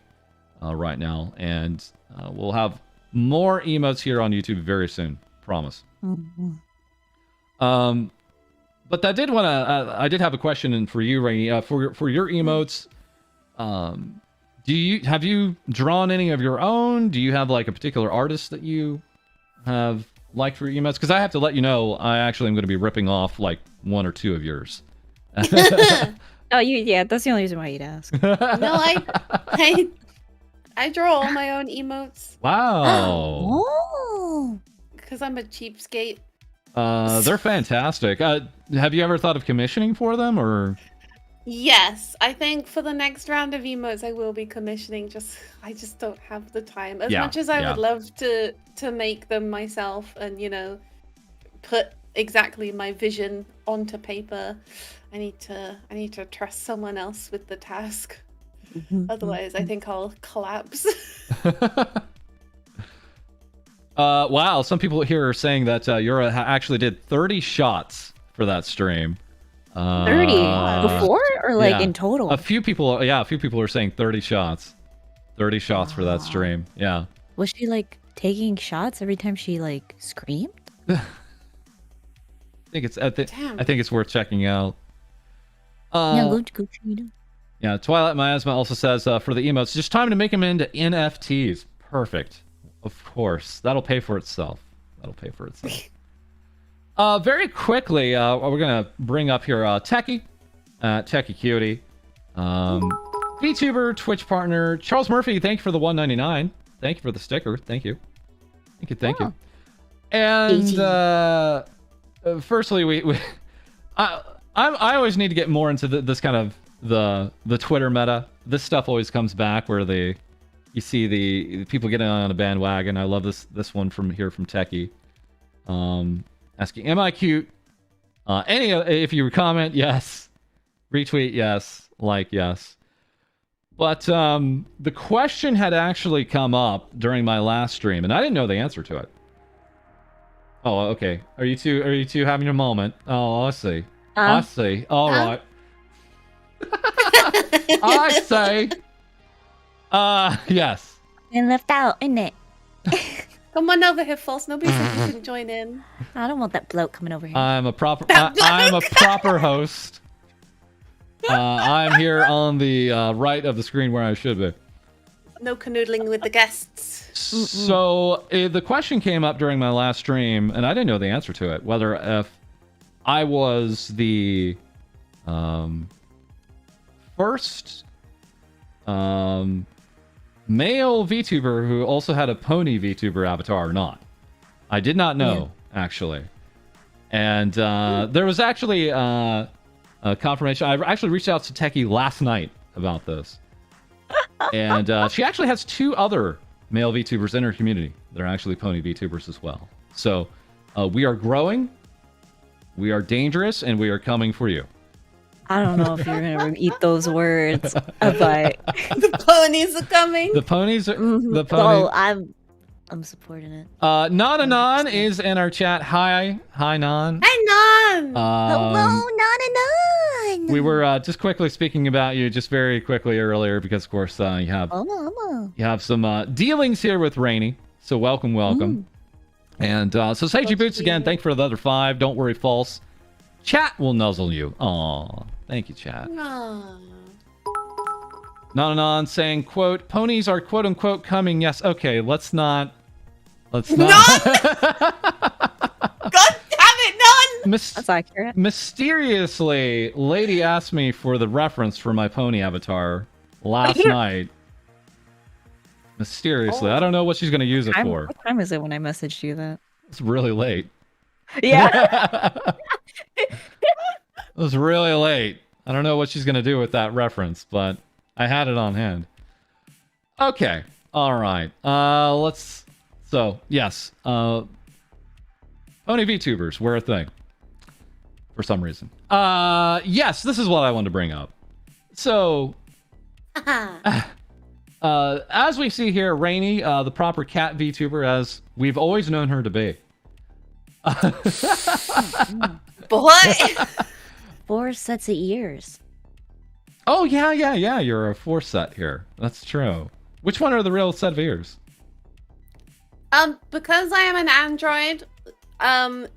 right now. And we'll have more emotes here on YouTube very soon. Promise. But I did want to. I did have a question for you, Reiny. For your emotes, have you drawn any of your own? Do you have like a particular artist that you have liked for your emotes? Because I have to let you know, I actually am going to be ripping off like one or two of yours. Oh, yeah, that's the only reason why you'd ask. No, I draw all my own emotes Wow. Oh. because I'm a cheapskate. They're fantastic. Have you ever thought of commissioning for them, or? Yes, I think for the next round of emotes, I will be commissioning. I just don't have the time. As much as I would love to make them myself and put exactly my vision onto paper, I need to trust someone else with the task. Otherwise, I think I'll collapse. Wow, some people here are saying that Yura actually did 30 shots for that stream. 30 before or like in total? A few people are saying 30 shots. 30 shots for that stream. Yeah. Was she like taking shots every time she like screamed? I think it's worth checking out. Go check it out. Yeah, Twilight Miasma also says for the emotes, just time to make them into NFTs. Perfect. Of course. That'll pay for itself. Very quickly, we're going to bring up here Techie. Techie Cutie. VTuber, Twitch partner. Charles Murphy, thank you for the $1.99. Thank you for the sticker. Thank you. Thank you. And firstly, I always need to get more into this kind of the Twitter meta. This stuff always comes back where you see the people getting on a bandwagon. I love this one from Techie. Asking, am I cute? If you comment, yes. Retweet, yes. Like, yes. But the question had actually come up during my last stream, and I didn't know the answer to it. Oh, okay. Are you two having a moment? Oh, I see. I see. All right. I say. Yes. And left out, isn't it? Come on over here, False. Nobody said you couldn't join in. I don't want that bloke coming over here. I'm a proper host. I'm here on the right of the screen where I should be. No canoodling with the guests. So the question came up during my last stream, and I didn't know the answer to it. Whether if I was the first male VTuber who also had a pony VTuber avatar or not. I did not know, actually. And there was actually a confirmation. I actually reached out to Techie last night about this. And she actually has two other male VTubers in her community that are actually pony VTubers as well. So we are growing, we are dangerous, and we are coming for you. I don't know if you're gonna repeat those words, but The ponies are coming. The ponies are... The ponies... oh, I'm supporting it. Nananon is in our chat. Hi, Nan. Hi, Nan. Hello, Nananon. We were just quickly speaking about you, just very quickly earlier, because of course you have some dealings here with Reiny. So welcome. And so Seiji Boots again. Thank you for the other 5. Don't worry, False. Chat will nuzzle you. Aww. Thank you, chat. No. Nonanon saying, quote, ponies are quote unquote coming. Yes, okay, let's not. God damn it, none! That's accurate. Mysteriously, lady asked me for the reference for my pony avatar last night. Mysteriously. I don't know what she's going to use it for. What time is it when I messaged you that? It's really late. Yeah. It was really late. I don't know what she's going to do with that reference, but I had it on hand. Okay. All right. Let's... So, yes. Pony VTubers were a thing. For some reason. Yes, this is what I wanted to bring up. So... as we see here, Reiny, the proper cat VTuber, as we've always known her to be. What? 4 sets of ears. Oh, yeah. You're a 4 set here. That's true. Which one are the real set of ears? Because I am an android,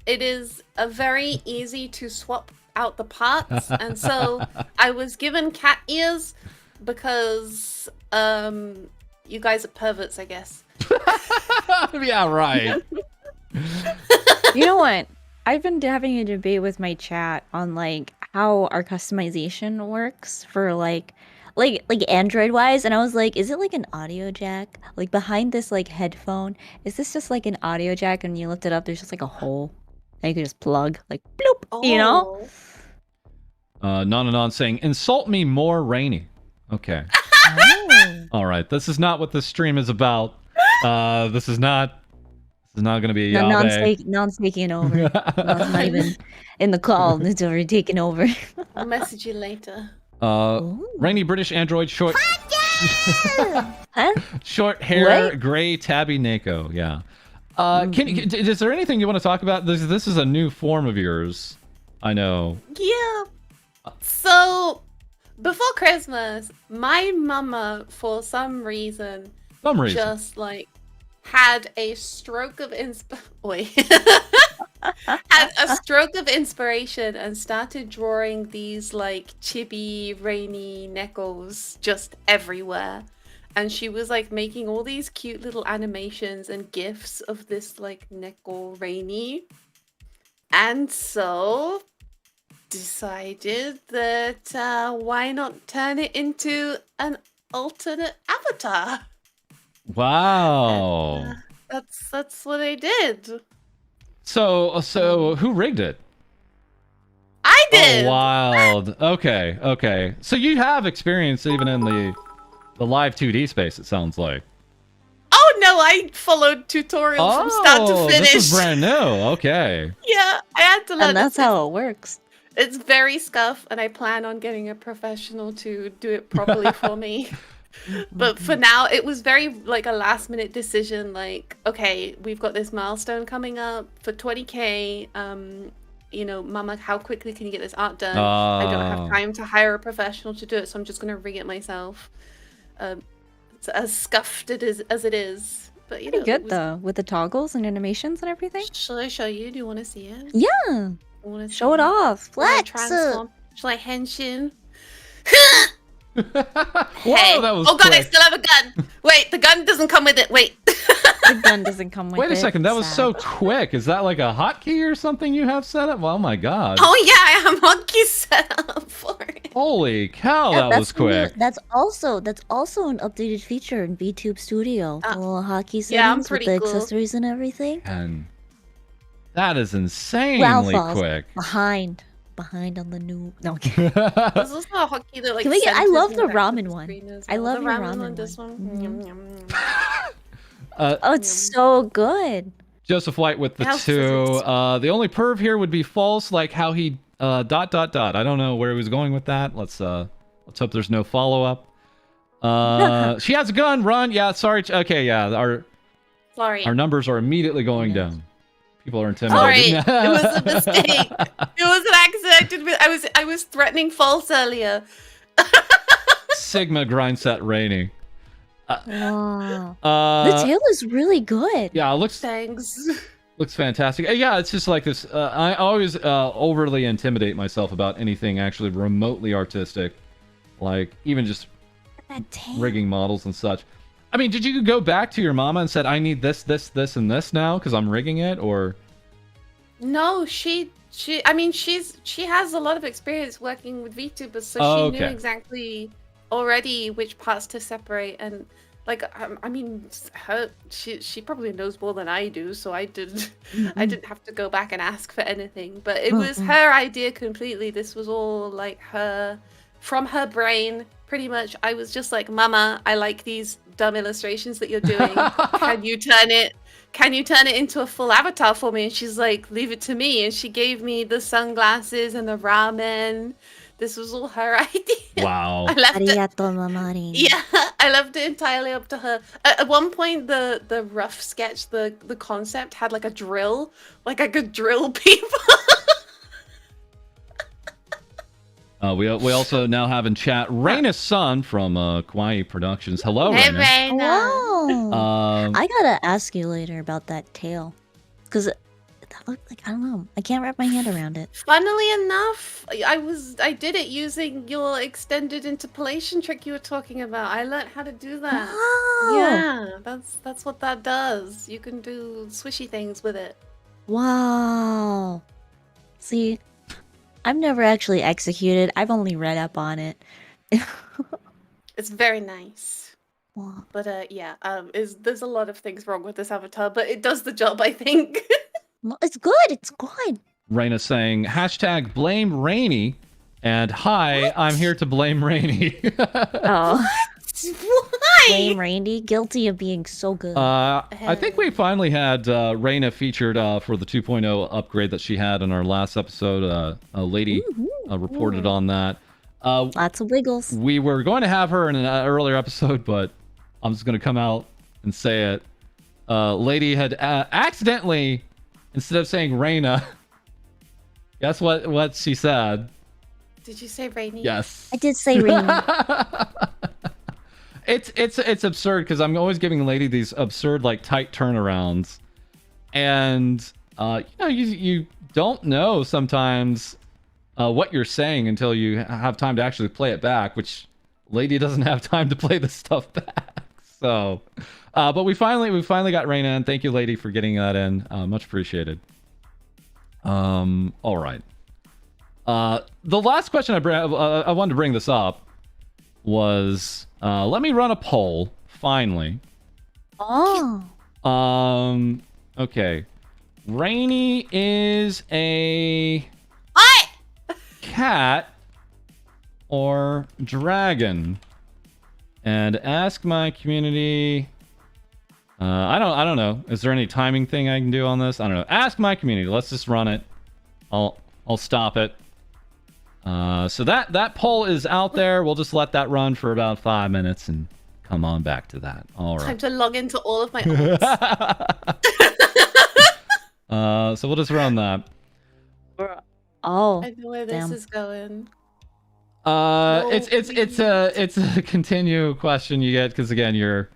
it is very easy to swap out the parts, and so I was given cat ears because you guys are perverts, I guess. Yeah, right. You know what? I've been having a debate with my chat on like how our customization works for like Android wise, and I was like, is it like an audio jack? Like behind this like headphone, is this just like an audio jack and you lift it up, there's just like a hole and you can just plug like bloop, you know? Non saying, insult me more, Reiny. Okay. Oh. All right. This is not what this stream is about. This is not going to be a Non taking over. Not even in the call. It's already taken over. I'll message you later. Reiny British Android short. Huh? Short hair, What? gray tabby Neko. Yeah. Is there anything you want to talk about? This is a new form of yours. I know. Yeah. So, before Christmas, my mama, for some reason, just like had a stroke of had a stroke of inspiration and started drawing these like chibi Reiny Neckos just everywhere. And she was like making all these cute little animations and gifs of this like Neko Reiny. And so decided that why not turn it into an alternate avatar? Wow. That's what I did. So who rigged it? I did. Oh, wild. Okay. So you have experience even in the live 2D space, it sounds like. Oh no, I followed tutorials from start to finish. This is brand new. Okay. Yeah, I had to learn. And that's how it works. It's very scuff, and I plan on getting a professional to do it properly for me. But for now, it was very like a last minute decision. Like, okay, we've got this milestone coming up for 20K. You know, Mama, how quickly can you get this art done? I don't have time to hire a professional to do it, so I'm just gonna rig it myself. It's as scuffed as it is, but you know, Good though, with the toggles and animations and everything. Shall I show you? Do you want to see it? Yeah. Show it off. Shall I Flex. transform? Shall I henshin? Whoa, Hey. that was Oh god, I quick. still have a gun. Wait, the gun doesn't come with it. Wait. The gun doesn't come with it. Wait a second, that was Sad. so quick. Is that like a hotkey or something you have set up? Oh my god. Oh yeah, I have hotkey set up for it. Holy cow, Yeah, that was quick. That's also an updated feature in VTube Studio. The little hockey settings yeah, I'm with pretty the cool. accessories and everything. And that is insanely Ground quick. Behind on the new. No. Okay. There's also a hotkey that like. Can we get- I centers love in the back of ramen the one. screen as I well. love the your ramen ramen one. This one. one. Mhm. Yum, yum, yum. Oh, it's so good. Joseph White with the How 2. The only perv here would be false, like how he ... I don't know where he was going with that. Let's hope there's no follow-up. She has a gun, run. Yeah, sorry. Okay, yeah, Sorry. our numbers are immediately going down. People are Sorry, intimidated. it was a mistake. It was an accident. I was threatening false earlier. Sigma grindset Reiny. Wow. Uh, The tail is really good. yeah, it looks Thanks. Looks fantastic. Yeah, it's just like this. I always overly intimidate myself about anything actually remotely artistic, like even just That tail. rigging models and such. I mean, did you go back to your mama and said, "I need this, this, this, and this now because I'm rigging it," or? No, I mean, she has a lot of experience working with VTubers, so Oh, she knew okay. exactly already which parts to separate. And like, I mean, she probably knows more than I do, so I didn't have to go back and ask for anything. But it was her idea completely. This was all like from her brain, pretty much. I was just like, Mama, I like these dumb illustrations that you're doing. Can you turn it into a full avatar for me? And she's like, leave it to me. And she gave me the sunglasses and the ramen. This was all her idea. Wow. I left it. Arigato, Mamari. Yeah, I left it entirely up to her. At one point, the rough sketch, the concept had like a drill, like I could drill people. We also now have in chat Reina's son from Kawaii Productions. Hello, Hey, Reina. Reina. Wow. I gotta ask you later about that tail. Because that looked like, I don't know. I can't wrap my head around it. Funnily enough, I did it using your extended interpolation trick you were talking about. I learned how to do that. Wow. Yeah, that's what that does. You can do swishy things with it. Wow. See, I've never actually executed. I've only read up on it. It's very nice. Wow. But yeah, there's a lot of things wrong with this avatar, but it does the job, I think. Well, it's good. It's good. Reina saying hashtag blame Reiny, and hi, I'm here to blame Reiny. Oh. Why? Blame Randy. Guilty of being so good. I think we finally had Reina featured for the 2.0 upgrade that she had in our last episode. A lady reported on that. Lots of wiggles. We were going to have her in an earlier episode, but I'm just going to come out and say it. Lady had accidentally, instead of saying Reina, guess what she said? Did you say Rainy? Yes. I did say Randy. It's absurd because I'm always giving Lady these absurd like tight turnarounds, and you don't know sometimes what you're saying until you have time to actually play it back, which Lady doesn't have time to play this stuff back. So, but we finally got Reina in. Thank you, Lady, for getting that in. Much appreciated. All right. The last question I wanted to bring this up was let me run a poll finally. Oh. Okay. Reiny is a What? cat or dragon? And ask my community. I don't know. Is there any timing thing I can do on this? I don't know. Ask my community. Let's just run it. I'll stop it. So that poll is out there. We'll just let that run for about 5 minutes and come on back to that. All Time right. to log into all of my odds. So we'll just run that. Oh. I know where this Damn. is going. It's a continue question you get because again you're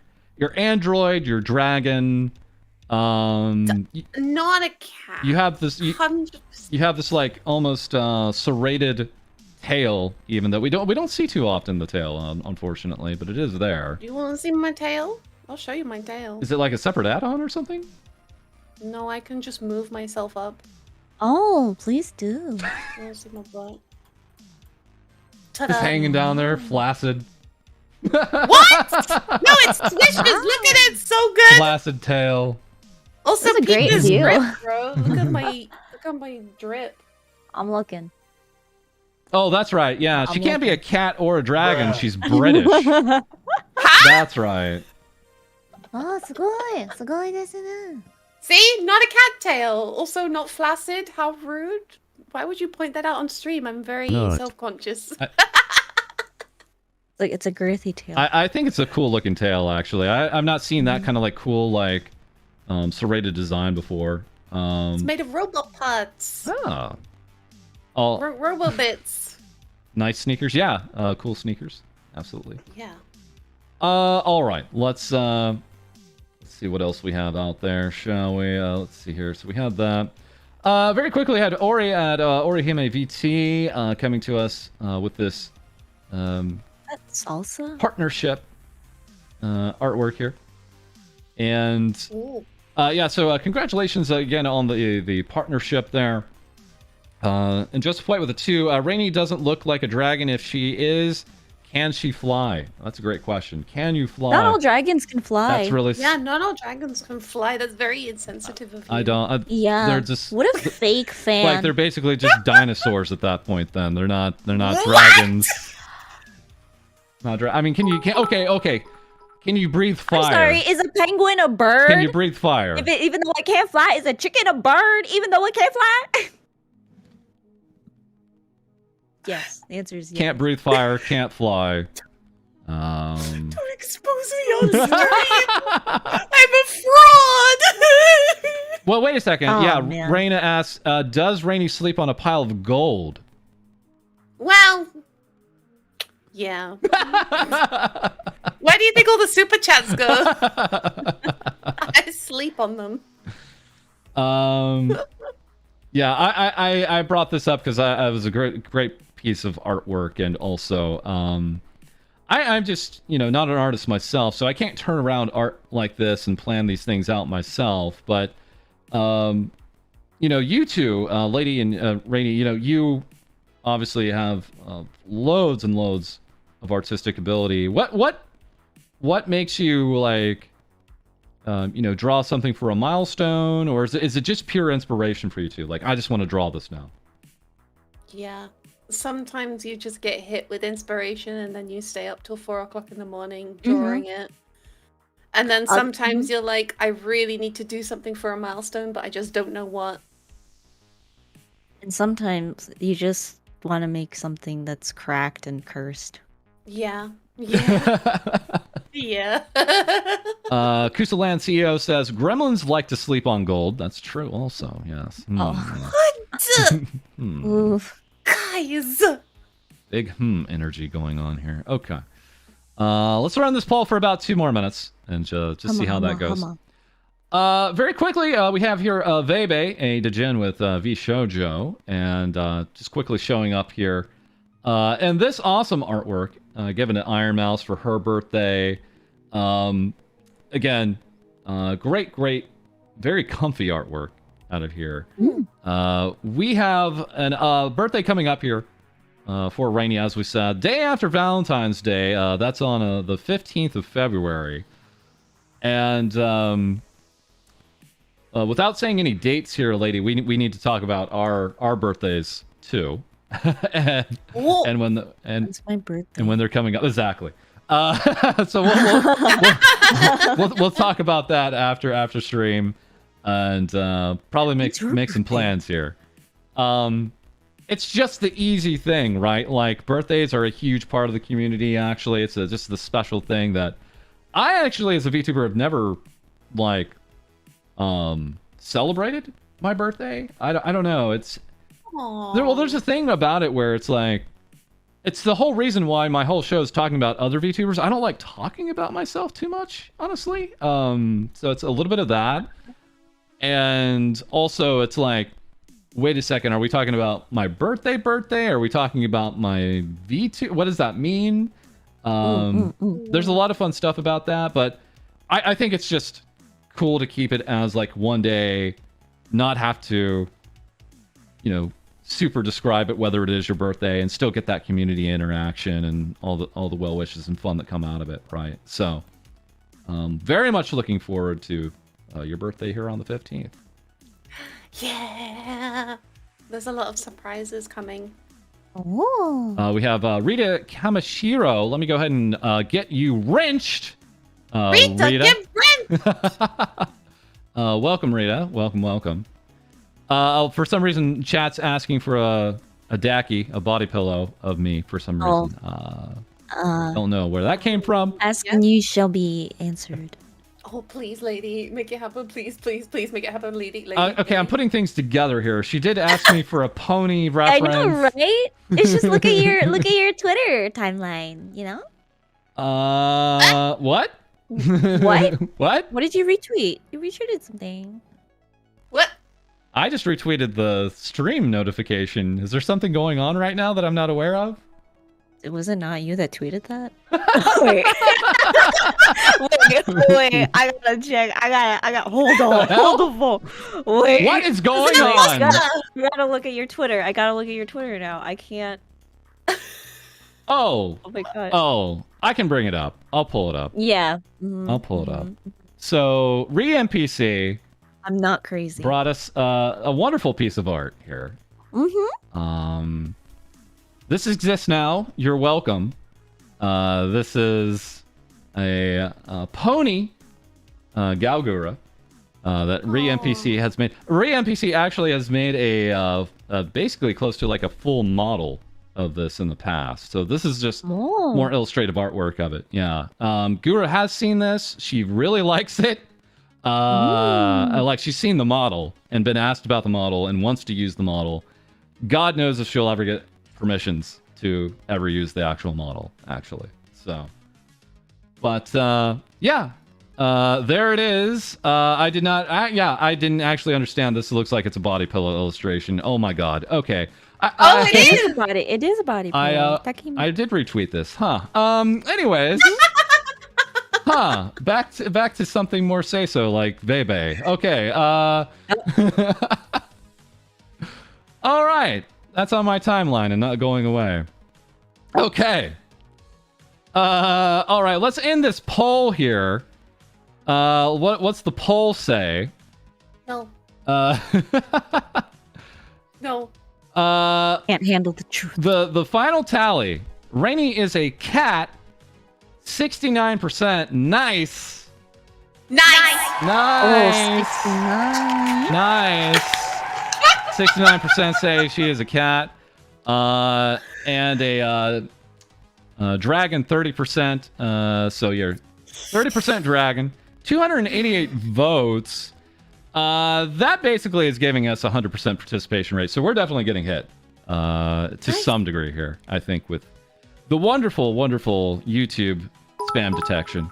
android, you're dragon. Not a cat. You have this. 100%. You have this like almost serrated tail, even though we don't see too often the tail, unfortunately, but it is there. You want to see my tail? I'll show you my tail. Is it like a separate add-on or something? No, I can just move myself up. Oh, please do. You want to see my butt? Just Ta-da. hanging down there, flaccid. What? No, it's swishes. Look at it. It's so good. Flaccid tail. Also, That's a peep great this view. drip, bro. Look at my drip. I'm looking. Oh, that's right. Yeah, she I'm can't be a looking. cat or a dragon. She's British. That's right. Oh, すごい。すごいですね. See, not a cat tail. Also, not flaccid. How rude. Why would you point that out on stream? I'm very No. self-conscious. Like it's a girthy tail. I think it's a cool looking tail, actually. I've not seen that kind of like cool like serrated design before. It's made of robot parts. Oh. All Robo bits. nice sneakers. Yeah, cool sneakers. Absolutely. Yeah. All right. Let's see what else we have out there, shall we? Let's see here. So we had that. Very quickly, we had Ori at Orihime VT coming to us with this That's salsa. partnership artwork here. And Ooh. yeah, so congratulations again on the partnership there. And just to play with the two, Reiny doesn't look like a dragon. If she is, can she fly? That's a great question. Can you fly? Not all dragons can fly. That's really Yeah, not all dragons can fly. That's very insensitive of you. I don't. Yeah. They're just What a fake fan. like they're basically just dinosaurs at that point. Then they're not dragons. Not I mean, okay. Can you breathe fire? I'm sorry, is a penguin a bird? Can you breathe fire? Even though it can't fly, is a chicken a bird even though it can't fly? Yes, the answer is yes. Can't breathe fire, can't fly. Don't expose me on stream. I'm a fraud. Well, wait a second. Oh, yeah, man. Raina asks, does Reiny sleep on a pile of gold? Well, yeah. Where do you think all the super chats go? I sleep on them. Yeah, I brought this up because I was a great piece of artwork, and also I'm just not an artist myself, so I can't turn around art like this and plan these things out myself. But you two, Lady and Rainy, you obviously have loads and loads of artistic ability. What makes you like draw something for a milestone, or is it just pure inspiration for you two? Like, I just want to draw this now. Yeah. Sometimes you just get hit with inspiration and then you stay up till 4 o'clock in the morning drawing it. And then sometimes you're like, I really need to do something for a milestone, but I just don't know what. And sometimes you just want to make something that's cracked and cursed. Yeah. Yeah. Yeah. Kusaland CEO says gremlins like to sleep on gold. That's true also, yes. What? Oof. Guys! Big energy going on here. Okay. Let's run this poll for about 2 more minutes and just see how that goes. Very quickly, we have here Vebe, a degen with V Shoujo, and just quickly showing up here. And this awesome artwork, given to Iron Mouse for her birthday. Again, great, very comfy artwork out of here. We have a birthday coming up here for Rainy, as we said. Day after Valentine's Day. That's on the 15th of February. And without saying any dates here, lady, we need to talk about our birthdays too. and when It's my birthday. and when they're coming up, exactly. So we'll talk about that after stream, and probably make some plans here. It's just the easy thing, right? Like, birthdays are a huge part of the community. Actually, it's just the special thing that I actually, as a VTuber, have never celebrated my birthday. I don't know. It's there's a thing about it where it's like, it's the whole reason why my whole show is talking about other VTubers. I don't like talking about myself too much, honestly. So it's a little bit of that. And also it's like, wait a second, are we talking about my birthday? Are we talking about my VTuber? What does that mean? There's a lot of fun stuff about that, but I think it's just cool to keep it as like one day, not have to, super describe it, whether it is your birthday, and still get that community interaction and all the well wishes and fun that come out of it, right? So, very much looking forward to your birthday here on the 15th. Yeah. There's a lot of surprises coming. Oh. We have Rita Kamashiro. Let me go ahead and get you wrenched. Rita, get wrenched! Welcome, Rita. Welcome. For some reason, chat's asking for a Daki, a body pillow of me for some reason. Don't know where that came from. Asking you shall be answered. Oh, please, lady, make it happen. Please make it happen, lady. Okay, I'm putting things together here. She did ask me for a pony reference. I know, right? It's just look at your Twitter timeline, What? What? What? What did you retweet? You retweeted something. What? I just retweeted the stream notification. Is there something going on right now that I'm not aware of? Was it not you that tweeted that? Wait. wait, I gotta check. I got. Hold on, hold the phone. Wait. What is going I on? gotta look at your Twitter. I gotta look at your Twitter now. I can't. Oh. Oh my god. Oh, I can bring it up. I'll pull it up. Yeah. I'll pull it up. So, ReNPC I'm not crazy. brought us a wonderful piece of art here. This exists now. You're welcome. This is a pony Galgura that ReNPC has made. ReNPC actually has made a basically close to like a full model of this in the past. So this is just more illustrative artwork of it. Yeah. Gura has seen this. She really likes it. Like she's seen the model and been asked about the model and wants to use the model. God knows if she'll ever get permissions to ever use the actual model, actually. So, but yeah, there it is. I didn't actually understand this. It looks like it's a body pillow illustration. Oh my god. Okay. It is a body. It is a body pillow. I did retweet this, huh? Anyways. Huh. Back to something more say-so, like Vebe. Okay. All right. That's on my timeline and not going away. Okay. All right. Let's end this poll here. What's the poll say? No. No. Can't handle the truth. The final tally. Reiny is a cat. 69%. Nice. Nice. Nice. 69. Nice. 69% say she is a cat. And a dragon 30%. So you're 30% dragon. 288 votes. That basically is giving us 100% participation rate. So we're definitely getting hit to some degree here, I think, with the wonderful, wonderful YouTube spam detection.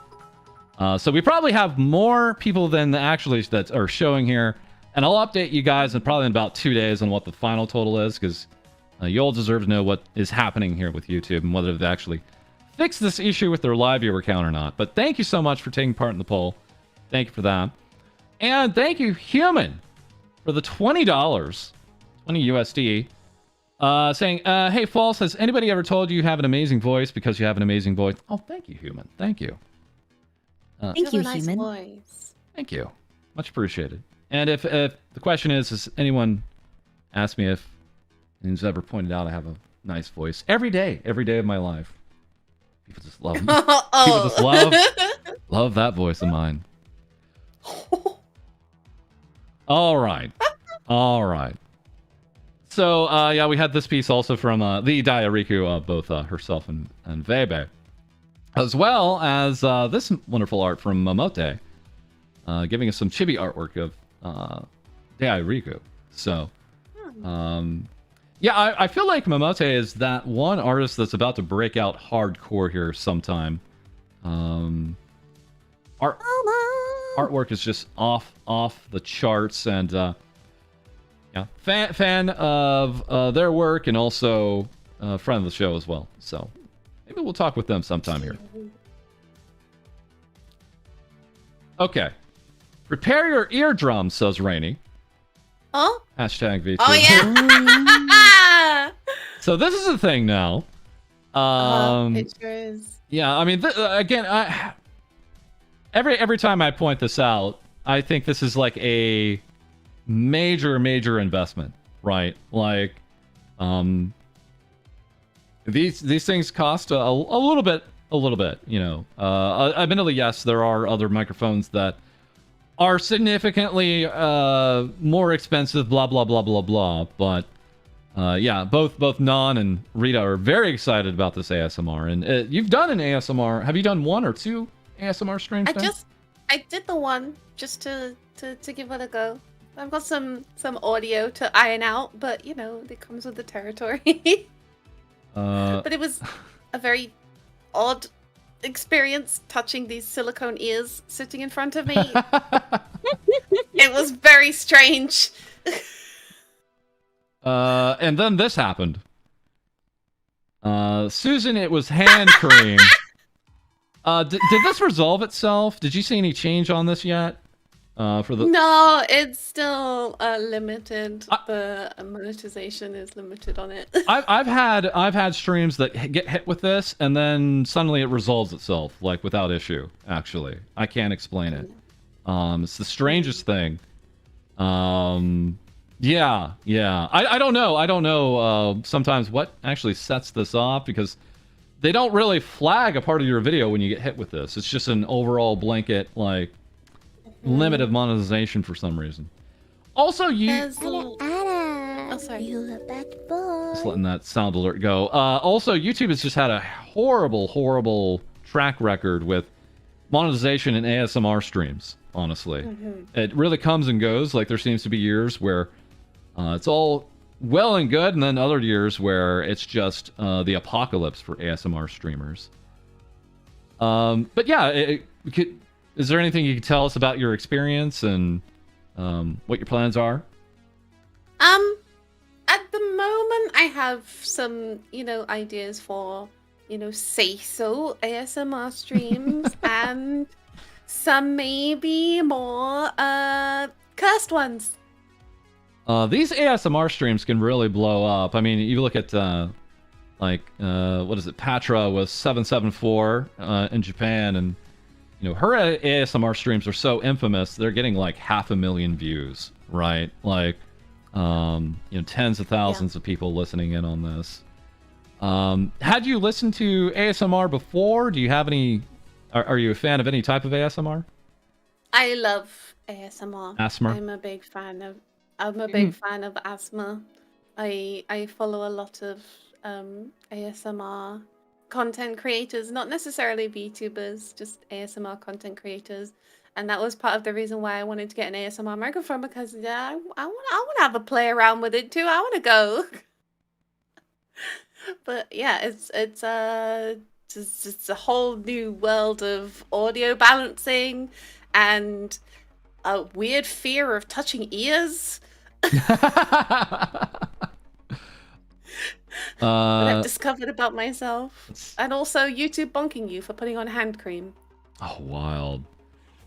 So we probably have more people than the actually that are showing here. And I'll update you guys in probably in about 2 days on what the final total is, because you all deserve to know what is happening here with YouTube and whether they've actually fixed this issue with their live viewer count or not. But thank you so much for taking part in the poll. Thank you for that. And thank you, Human, for the $20, 20 USD, saying, hey, False, has anybody ever told you have an amazing voice because you have an amazing voice? Oh, thank you, Human. Thank you. Thank you, nice Human. voice. Thank you. Much appreciated. And if the question is, has anyone asked me if anyone's ever pointed out I have a nice voice? Every day of my life. People just love me. People just love that voice of mine. All right. All right. So, yeah, we had this piece also from the Diariku, both herself and Vebe, as well as this wonderful art from Momote, giving us some chibi artwork of Diariku. So, yeah, I feel like Momote is that one artist that's about to break out hardcore here sometime. Artwork is just off the charts, and yeah, fan of their work, and also a friend of the show as well. So maybe we'll talk with them sometime here. Okay, prepare your eardrums, says Reiny. Oh? Hashtag Vtubers. Oh yeah. So this is the thing now. It sure is. Yeah, I mean, again, every time I point this out, I think this is like a major investment, right? Like, these things cost a little bit, you know. Admittedly, yes, there are other microphones that are significantly more expensive, blah blah blah blah blah. But yeah, both Non and Rita are very excited about this ASMR, and you've done an ASMR. Have you done one or two ASMR streams? I did the one just to give it a go. I've got some audio to iron out, but you know, it comes with the territory. But it was a very odd experience touching these silicone ears sitting in front of me. It was very strange. And then this happened. Susan, it was hand cream. Did this resolve itself? Did you see any change on this yet? For the No, it's still limited. The monetization is limited on it. I've had streams that get hit with this, and then suddenly it resolves itself, like without issue. Actually, I can't explain it. It's the strangest thing. Yeah. I don't know. Sometimes what actually sets this off, because they don't really flag a part of your video when you get hit with this. It's just an overall blanket like limit of monetization for some reason. Also, Oh, sorry. You a bad boy. Just letting that sound alert go. Also, YouTube has just had a horrible track record with monetization in ASMR streams, honestly. It really comes and goes. Like, there seems to be years where it's all well and good, and then other years where it's just the apocalypse for ASMR streamers. But yeah, is there anything you can tell us about your experience and what your plans are? At the moment, I have some, ideas for, say-so ASMR streams and some maybe more cursed ones. These ASMR streams can really blow up. I mean, you look at what is it? Patra was 774 in Japan, and her ASMR streams are so infamous. They're getting like 500,000 views, right? Like, tens of thousands of people listening in on this. Had you listened to ASMR before? Do you have any? Are you a fan of any type of ASMR? I love ASMR. Asthma? I'm a big fan of asthma. I follow a lot of ASMR content creators, not necessarily VTubers, just ASMR content creators. And that was part of the reason why I wanted to get an ASMR microphone, because I want to have a play around with it too. I want to go. But yeah, it's a whole new world of audio balancing and a weird fear of touching ears. That I've discovered about myself. And also YouTube bonking you for putting on hand cream. Oh, wild.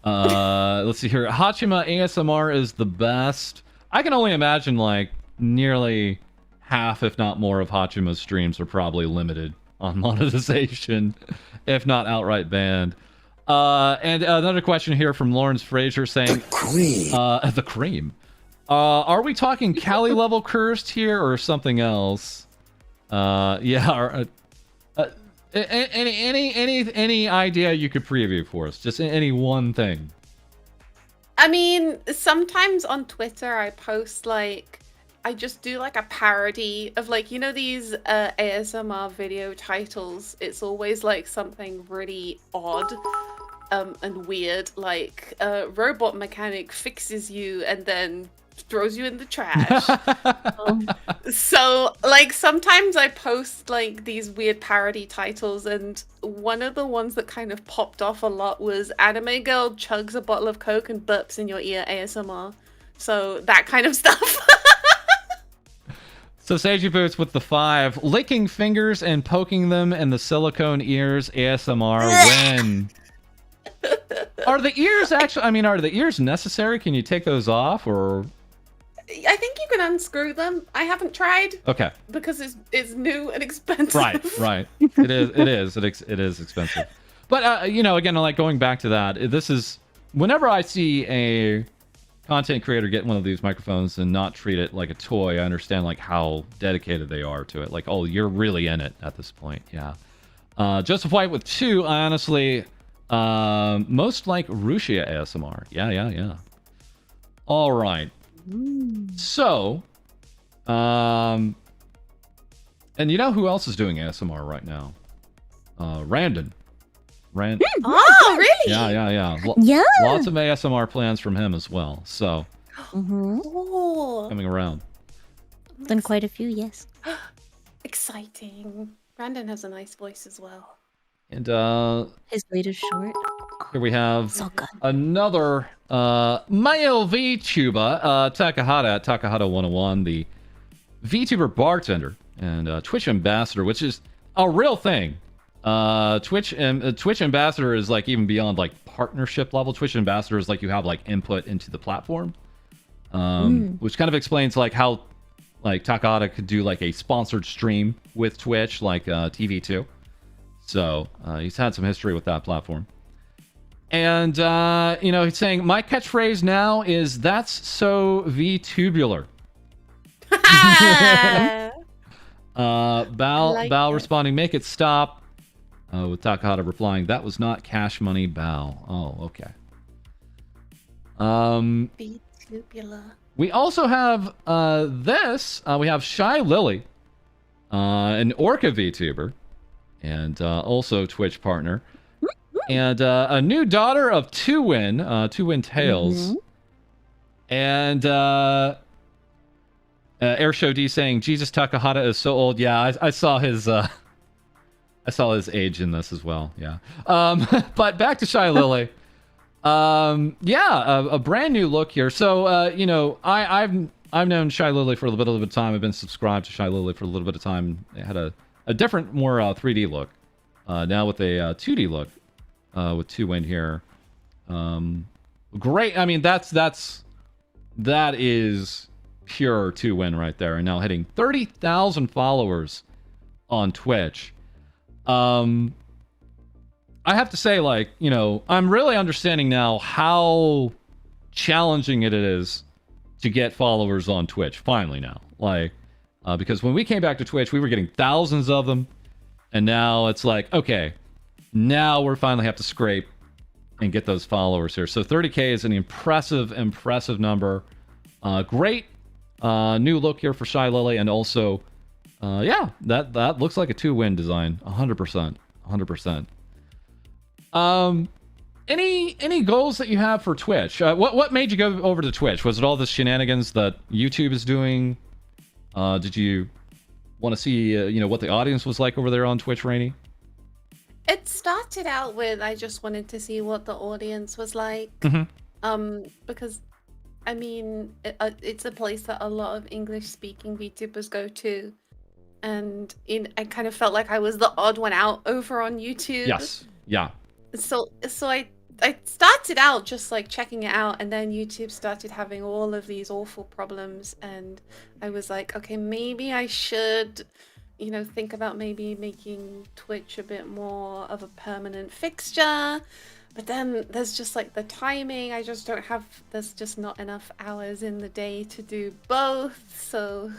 Let's see here. Hachima ASMR is the best. I can only imagine like nearly half, if not more, of Hachima's streams are probably limited on monetization, if not outright banned. And another question here from Lawrence Fraser saying, the cream. Are we talking Cali level cursed here or something else? Yeah. Any idea you could preview for us? Just any one thing. I mean, sometimes on Twitter I post I just do a parody of these ASMR video titles. It's always something really odd and weird, like robot mechanic fixes you and then throws you in the trash. So sometimes I post these weird parody titles, and one of the ones that kind of popped off a lot was anime girl chugs a bottle of Coke and burps in your ear ASMR. So that kind of stuff. So Seiji Boots with the 5, licking fingers and poking them in the silicone ears ASMR when? Are the ears actually, are the ears necessary? Can you take those off, or? I think you can unscrew them. I haven't tried. Okay. Because it's new and expensive. Right. It is expensive. But again, going back to that, this is whenever I see a content creator get one of these microphones and not treat it like a toy, I understand how dedicated they are to it. Oh, you're really in it at this point. Yeah. Joseph White with 2. I honestly most like Rushia ASMR. Yeah. All right. So, and you know who else is doing ASMR right now? Randon. Oh, really? Yeah. Yeah. Lots of ASMR plans from him as well. So, Oh, coming around. Done quite a few, yes. exciting. Brandon has a nice voice as well. And His latest short. here we have So good. another male VTuber, Takahata at Takahata101, the VTuber bartender and Twitch ambassador, which is a real thing. Twitch ambassador is like even beyond like partnership level. Twitch ambassador is like you have like input into the platform, which kind of explains like how like Takahata could do like a sponsored stream with Twitch, like TV2. So he's had some history with that platform. And, you know, he's saying, my catchphrase now is, that's so VTubular. Bao responding, make it stop. With Takahata replying, that was not cash money, Bao. Oh, okay. VTubular. We also have this. We have Shy Lily, an Orca VTuber, and also Twitch partner. And a new daughter of Two-Win Tales. And Airshow D saying, Jesus, Takahata is so old. Yeah, I saw his age in this as well. Yeah. But back to Shy Lily. Yeah, a brand new look here. So you know, I've known Shy Lily for a little bit of time. I've been subscribed to Shy Lily for a little bit of time. It had a different, more 3D look. Now with a 2D look. With Two-Win here. Great. I mean, that is pure Two-Win right there. And now hitting 30,000 followers on Twitch. I have to say, like, you know, I'm really understanding now how challenging it is to get followers on Twitch. Finally now. Like, because when we came back to Twitch, we were getting thousands of them. And now it's like, okay, now we're finally have to scrape and get those followers here. So 30K is an impressive number. Great new look here for Shy Lily, and also, yeah, that looks like a Two-Win design, 100%, 100%. Any goals that you have for Twitch? What made you go over to Twitch? Was it all the shenanigans that YouTube is doing? Did you want to see you know, what the audience was like over there on Twitch, Reiny? It started out with I just wanted to see what the audience was like. Because I mean, it's a place that a lot of English-speaking VTubers go to, and I kind of felt like I was the odd one out over on YouTube. Yes. Yeah. So I started out just like checking it out, and then YouTube started having all of these awful problems, and I was like, okay, maybe I should, you know, think about maybe making Twitch a bit more of a permanent fixture. But then there's just like the timing. I just don't have, there's just not enough hours in the day to do both. So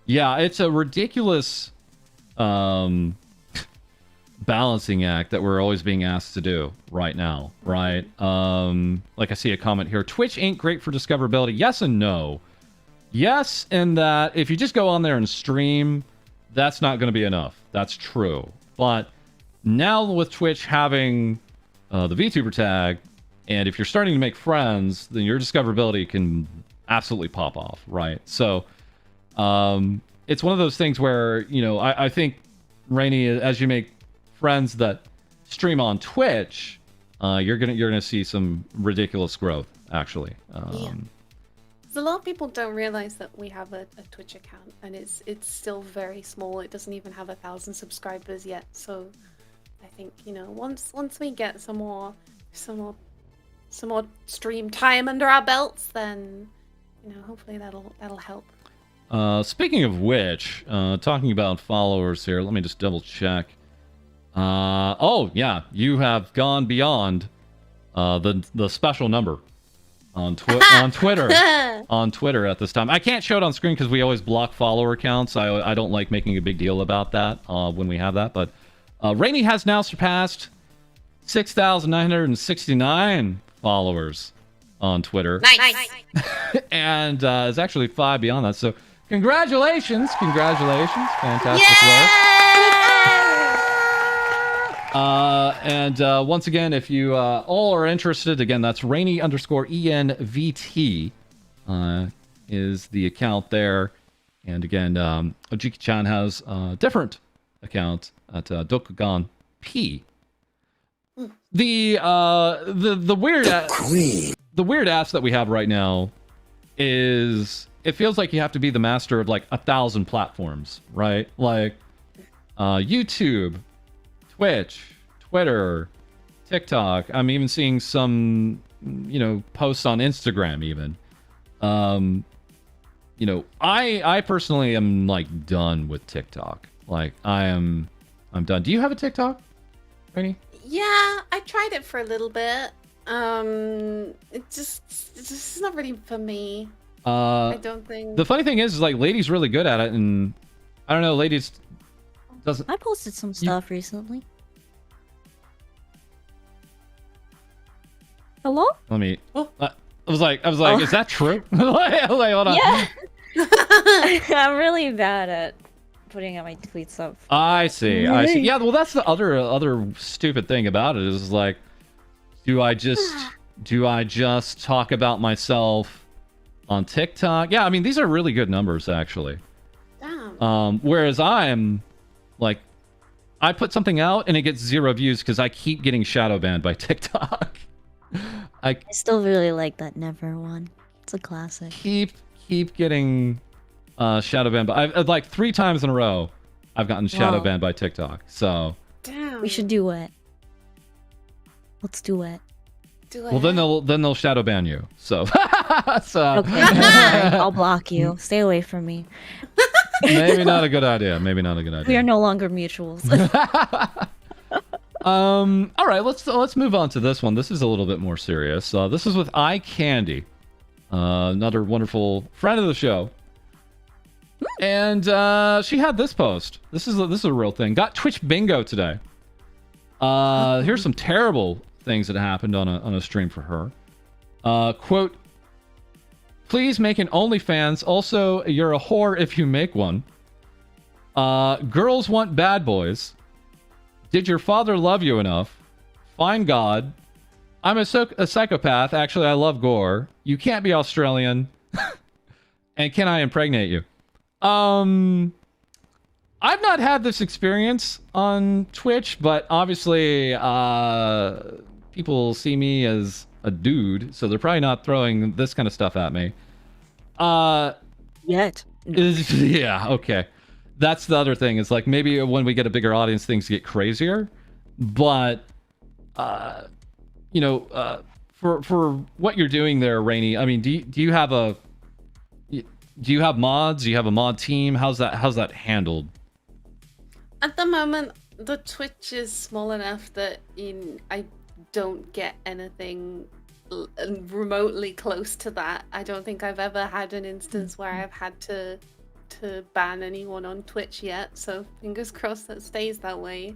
yeah, it's a ridiculous balancing act that we're always being asked to do right now, right? Like I see a comment here, Twitch ain't great for discoverability. Yes and no. Yes, in that if you just go on there and stream, that's not going to be enough. That's true. But now with Twitch having the VTuber tag, and if you're starting to make friends, then your discoverability can absolutely pop off, right? So it's one of those things where, you know, I think, Reiny, as you make friends that stream on Twitch, you're gonna see some ridiculous growth, actually. Yeah. A lot of people don't realize that we have a Twitch account, and it's still very small. It doesn't even have 1,000 subscribers yet. So I think, you know, once we get some more stream time under our belts, then, you know, hopefully that'll help. Speaking of which, talking about followers here, let me just double check. Oh yeah, you have gone beyond the special number on Twitter at this time. I can't show it on screen because we always block follower accounts. I don't like making a big deal about that when we have that. But Reiny has now surpassed 6,969 followers on Twitter. Nice. And is actually 5 beyond that. So congratulations, fantastic work. And once again, if you all are interested, again, that's Reiny_ENVT is the account there. And again, Ojiki-chan has a different account at Dokugan P. The weird the weird ass that we have right now is it feels like you have to be the master of like 1,000 platforms, right? Like YouTube, Twitch, Twitter, TikTok. I'm even seeing some, posts on Instagram even. I personally am like done with TikTok. Like I'm done. Do you have a TikTok, Reiny? Yeah, I tried it for a little bit. It's just not really for me. I don't think. The funny thing is like Lady's really good at it, and I don't know, Lady's doesn't. I posted some stuff recently. Hello? Let me. Oh. I was like, is that true? I was like, hold on. Yeah. I'm really bad at putting out my tweets up. I see. Yeah, well, that's the other stupid thing about it is like, do I just talk about myself on TikTok? Yeah, I mean these are really good numbers actually. Damn. Whereas I'm like, I put something out and it gets 0 views because I keep getting shadow banned by TikTok. I still really like that Never one. It's a classic. Keep getting shadow banned, but I've like 3 times in a row I've gotten shadow banned by TikTok. So Damn. We should do it. Let's do it. Do well, then they'll shadow ban you. So so Okay, I'll block you. Stay away from me. maybe not a good idea. Maybe not a good idea. We are no longer mutuals. All right, let's move on to this one. This is a little bit more serious. This is with Eye Candy, another wonderful friend of the show, and she had this post. This is a real thing. Got Twitch bingo today. Here's some terrible things that happened on a stream for her. Quote: "Please make an OnlyFans. Also, you're a whore if you make one. Girls want bad boys. Did your father love you enough? Find God. I'm a psychopath. Actually, I love gore. You can't be Australian. And can I impregnate you?" I've not had this experience on Twitch, but obviously people see me as a dude, so they're probably not throwing this kind of stuff at me. Yet. Yeah, okay. That's the other thing. It's like maybe when we get a bigger audience, things get crazier. But, for what you're doing there, Reiny, I mean, do you have mods? Do you have a mod team? How's that handled? At the moment, the Twitch is small enough that I don't get anything remotely close to that. I don't think I've ever had an instance where I've had to ban anyone on Twitch yet, so fingers crossed that stays that way.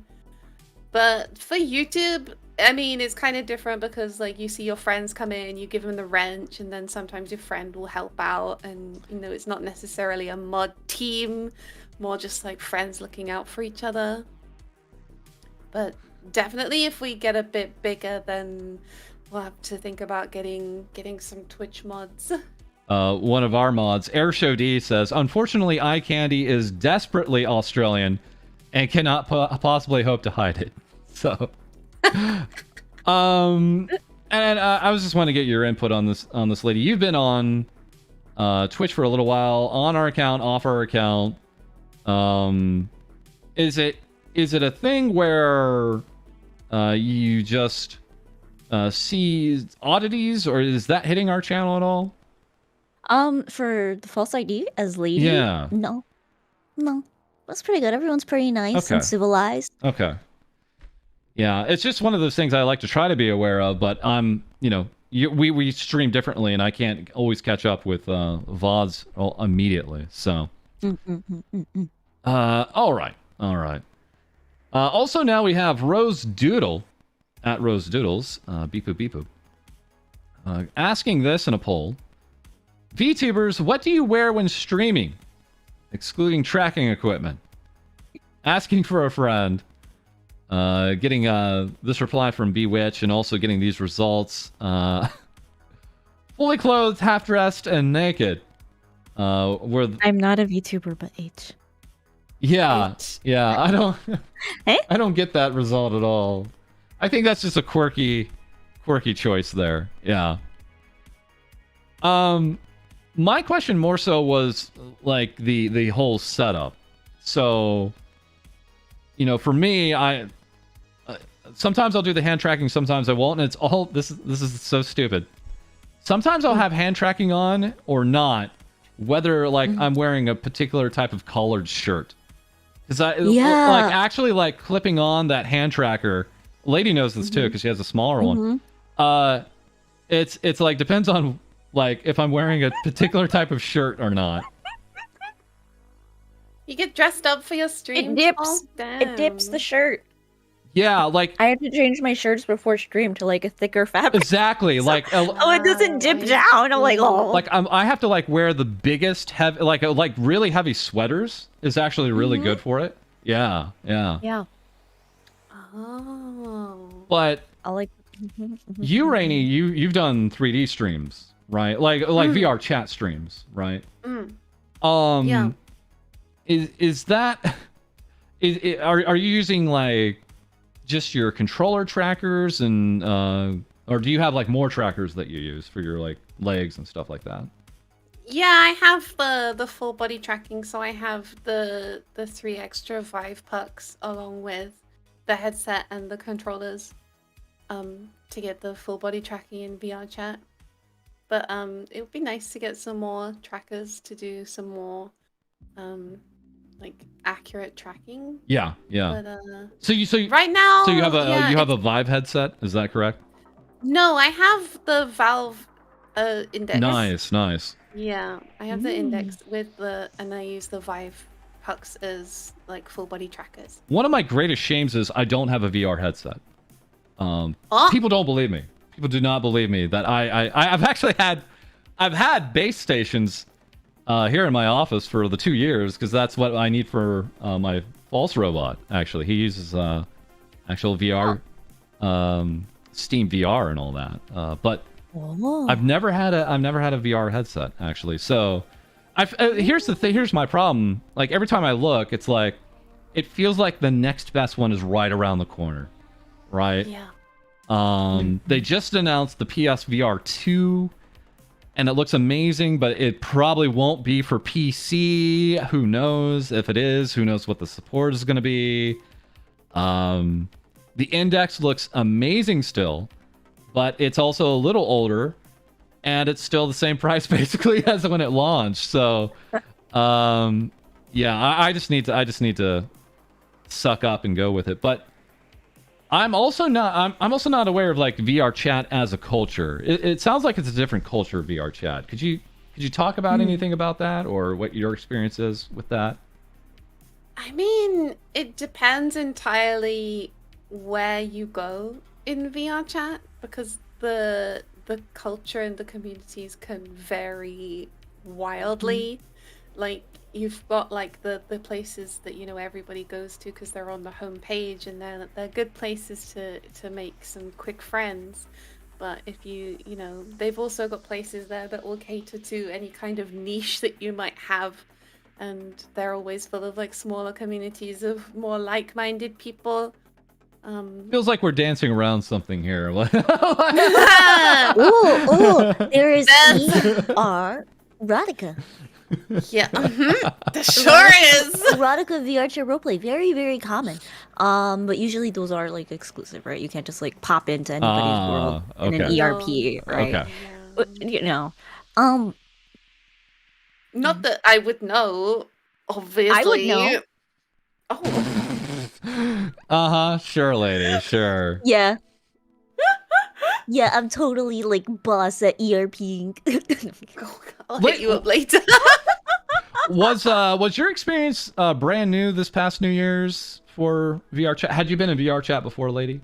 But for YouTube, I mean, it's kind of different because like you see your friends come in, you give them the wrench, and then sometimes your friend will help out, and it's not necessarily a mod team, more just like friends looking out for each other. But definitely if we get a bit bigger, then we'll have to think about getting some Twitch mods. One of our mods, Airshow D, says, "Unfortunately, Eye Candy is desperately Australian and cannot possibly hope to hide it." So, and I was just wanting to get your input on this lady. You've been on Twitch for a little while, on our account, off our account. Is it a thing where you just see oddities, or is that hitting our channel at all? For the FalseEyeD as lady? Yeah. No. That's pretty good. Everyone's pretty nice Okay. and civilized. Okay. Yeah, it's just one of those things I like to try to be aware of, but we stream differently, and I can't always catch up with VODs immediately. So, all right. Also, now we have Rose Doodle at Rose Doodles, beepoo, asking this in a poll: VTubers, what do you wear when streaming, excluding tracking equipment? Asking for a friend. Getting this reply from Bewitch, and also getting these results. Fully clothed, half dressed, and naked. I'm not a VTuber, but H. Yeah, yeah. I don't. Eh? I don't get that result at all. I think that's just a quirky choice there. Yeah. My question more so was like the whole setup. So, you know, for me, sometimes I'll do the hand tracking, sometimes I won't, and it's all this is so stupid. Sometimes I'll have hand tracking on or not, whether like I'm wearing a particular type of collared shirt. Because like actually like clipping on that hand tracker, Lady knows this too because she has a smaller one. It's like depends on like if I'm wearing a particular type of shirt or not. You get dressed up for your stream. It dips the shirt. Yeah, like I have to change my shirts before stream to like a thicker fabric. exactly. Like oh, it doesn't dip down. I'm like, oh. Like I have to like wear the biggest heavy, like really heavy sweaters is actually really good for it. Yeah. Yeah. Oh. But I like. you, Reiny, you've done 3D streams, right? Like VR chat streams, right? Yeah. Is that are you using like just your controller trackers and or do you have like more trackers that you use for your like legs and stuff like that? Yeah, I have the full body tracking, so I have the 3 extra Vive pucks along with the headset and the controllers to get the full body tracking in VR chat. But it would be nice to get some more trackers to do some more like accurate tracking. Yeah. But, So right now, so you have yeah, you have a Vive headset, is that correct? No, I have the Valve index. Nice. Yeah, I have the index and I use the Vive pucks as like full body trackers. One of my greatest shames is I don't have a VR headset. People don't believe me. People do not believe me that I've actually had base stations here in my office for the 2 years because that's what I need for my false robot. Actually, he uses actual VR, Steam VR and all that. But I've never had a VR headset actually. So here's my problem. Like every time I look, it's like it feels like the next best one is right around the corner, right? Yeah. They just announced the PSVR 2. And it looks amazing, but it probably won't be for PC. Who knows? If it is, who knows what the support is going to be. The Index looks amazing still, but it's also a little older, and it's still the same price basically as when it launched. So, yeah, I just need to suck up and go with it. But I'm also not aware of like VR chat as a culture. It sounds like it's a different culture of VR chat. Could you talk about anything about that or what your experience is with that? I mean, it depends entirely where you go in VR chat because the culture and the communities can vary wildly. Like you've got like the places that everybody goes to because they're on the home page and they're good places to make some quick friends. But if they've also got places there that will cater to any kind of niche that you might have, and they're always full of like smaller communities of more like-minded people. Feels like we're dancing around something here. Ooh, there is VR Erotica. Yeah, there sure is. Erotica VR chat roleplay, very, very common. But usually those are like exclusive, right? You can't just like pop into anybody's world in an ERP, right? Okay. But, Not that I would know, obviously. I would know. Oh. Sure, lady, sure. Yeah. Yeah, I'm totally like boss at ERPing. I'll hit you up later. Was your experience brand new this past New Year's for VR chat? Had you been in VR chat before, lady?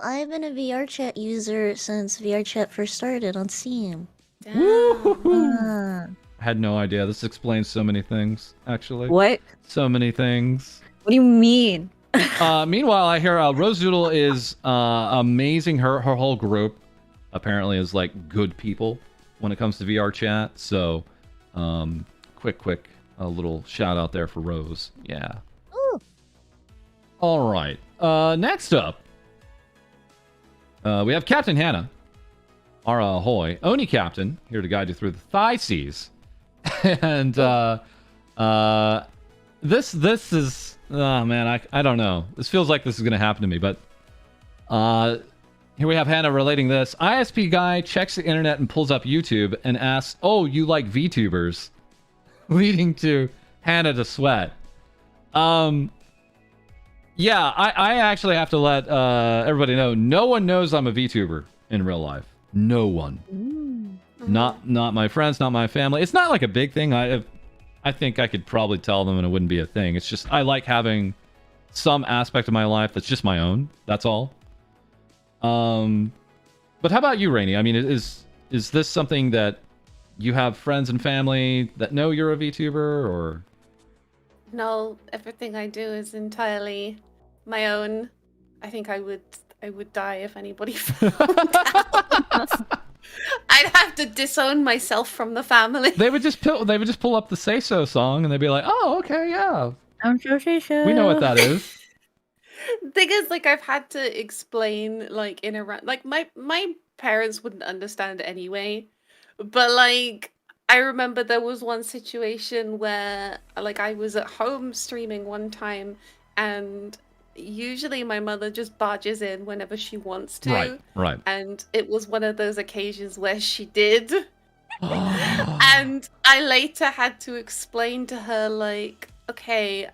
I've been a VR chat user since VR chat first started on Steam. I had no idea. This explains so many things, actually. What? So many things. What do you mean? Meanwhile, I hear Rose Doodle is amazing. Her whole group apparently is like good people when it comes to VR chat. So, quick A little shout out there for Rose. Yeah. Ooh. All right. Next up, we have Captain Hannah. Our ahoy. Oni Captain, here to guide you through the thigh seas. And this is... Oh, man, I don't know. This feels like this is going to happen to me, but... Here we have Hannah relating this. ISP guy checks the internet and pulls up YouTube and asks, "Oh, you like VTubers?" Leading to Hannah to sweat. Yeah, I actually have to let everybody know. No one knows I'm a VTuber in real life. No one. Not my friends, not my family. It's not like a big thing. I think I could probably tell them and it wouldn't be a thing. It's just I like having some aspect of my life that's just my own. That's all. But how about you, Reiny? I mean, is this something that you have friends and family that know you're a VTuber, or? No, everything I do is entirely my own. I think I would die if anybody found out. I'd have to disown myself from the family. They would just pull up the Say So song and they'd be like, "Oh, okay, yeah, I'm sure she should. we know what that is." Thing is, like, I've had to explain, like, in a like my parents wouldn't understand anyway, but like I remember there was one situation where like I was at home streaming one time, and usually my mother just barges in whenever she wants to, Right. and it was one of those occasions where she did. And I later had to explain to her, like, okay,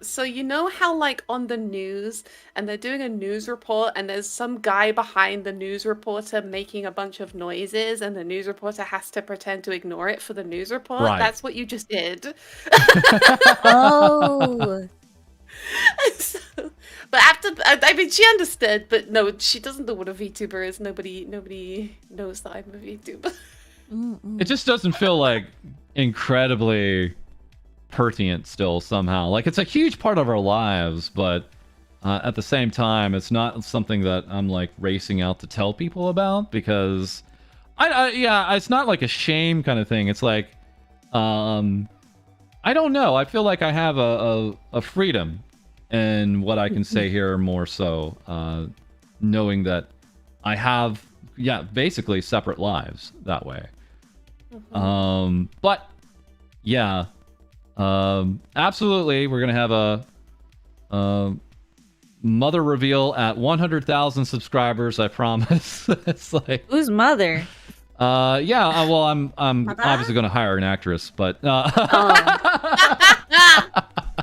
so you know how like on the news and they're doing a news report and there's some guy behind the news reporter making a bunch of noises and the news reporter has to pretend to ignore it for the news report? Right. That's what you just did. Oh. So, but after, I mean, she understood, but no, she doesn't know what a VTuber is. Nobody knows that I'm a VTuber. It just doesn't feel like incredibly pertinent still somehow. Like it's a huge part of our lives, but at the same time, it's not something that I'm like racing out to tell people about, because yeah, it's not like a shame kind of thing. It's like, I don't know. I feel like I have a freedom in what I can say here, more so, knowing that I have, yeah, basically separate lives that way. But yeah, absolutely, we're gonna have a mother reveal at 100,000 subscribers. I promise. It's like, Who's mother? yeah. Well, I'm obviously gonna hire an actress, but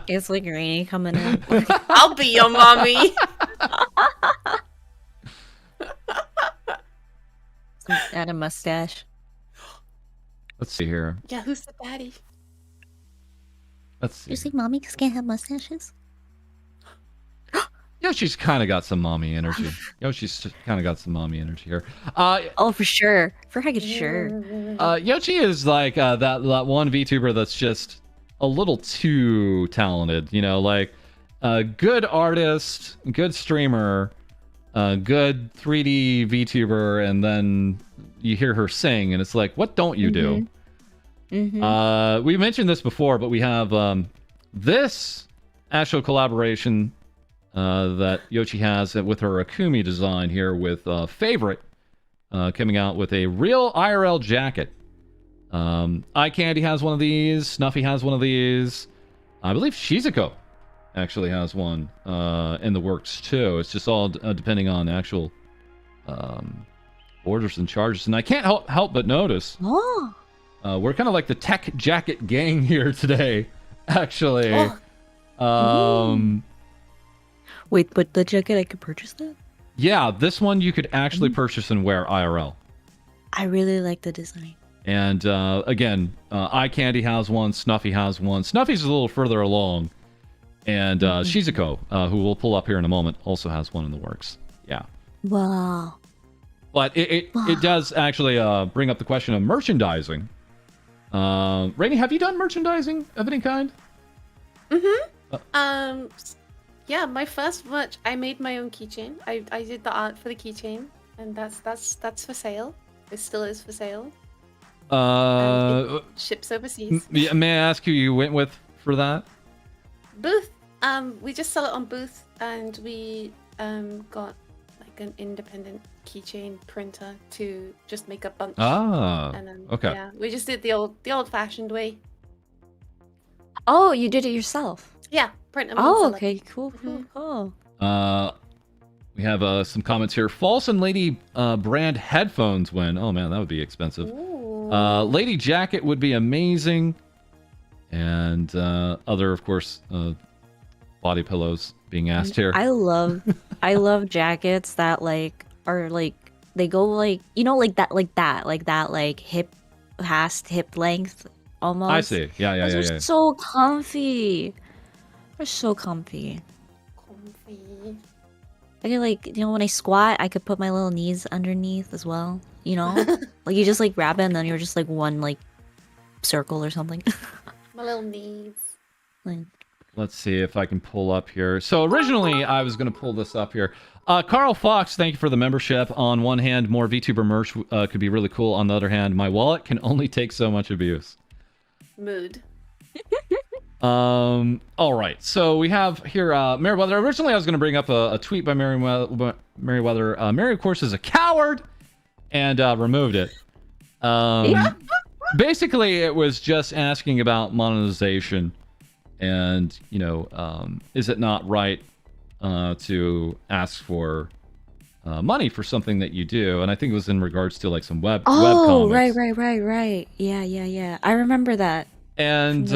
It's like Reiny coming in. I'll be your mommy. Add a mustache. let's see here. Yeah, who's the daddy? Let's see. You say mommy can't have mustaches? Yoshi's kind of got some mommy energy. Yoshi's kind of got some mommy energy here. Oh, for sure. For heck, sure. Yoshi is like that one VTuber that's just a little too talented. You know, like a good artist, good streamer, good 3D VTuber, and then you hear her sing, and it's like, what don't you do? We mentioned this before, but we have this actual collaboration that Yoshi has with her Akumi design here with Favorite coming out with a real IRL jacket. Eye Candy has one of these. Snuffy has one of these. I believe Shizuko actually has one in the works too. It's just all depending on actual orders and charges. And I can't help but notice we're kind of like the tech jacket gang here today, actually. Wait, but the jacket, I could purchase that? Yeah, this one you could actually purchase and wear IRL. I really like the design. And again, Eye Candy has one, Snuffy has one. Snuffy's a little further along. And Shizuko, who we'll pull up here in a moment, also has one in the works. Yeah. Wow. But it does actually bring up the question of merchandising. Reiny, have you done merchandising of any kind? Yeah, my first merch, I made my own keychain. I did the art for the keychain, and that's for sale. It still is for sale. Uh, It ships overseas. may I ask who you went with for that? Booth. We just sell it on Booth, and we got like an independent keychain printer to just make a bunch. Ah, And then, okay. Yeah, we just did the old-fashioned way. Oh, you did it yourself. Yeah, print them. and Oh, sell it. okay, cool, cool, cool. We have some comments here. False and Lady brand headphones win. Oh man, that would be expensive. Ooh. Lady jacket would be amazing, and other, of course, body pillows being asked here. I love jackets that like are like they go like like that hip past hip length almost. I see. Yeah. Those are so comfy. They're so comfy. Comfy. I could like when I squat, I could put my little knees underneath as well. Like you just like grab it and then you're just like one like circle or something. My little knees. Like, Let's see if I can pull up here. So originally I was going to pull this up here. Carl Fox, thank you for the membership. On one hand, more VTuber merch could be really cool. On the other hand, my wallet can only take so much abuse. Mood. All right. So we have here Merriweather. Originally I was going to bring up a tweet by Merriweather. Mary, of course, is a coward and removed it. Basically, it was just asking about monetization. And, is it not right to ask for money for something that you do? And I think it was in regards to like some web comics. right. Yeah. I remember that. And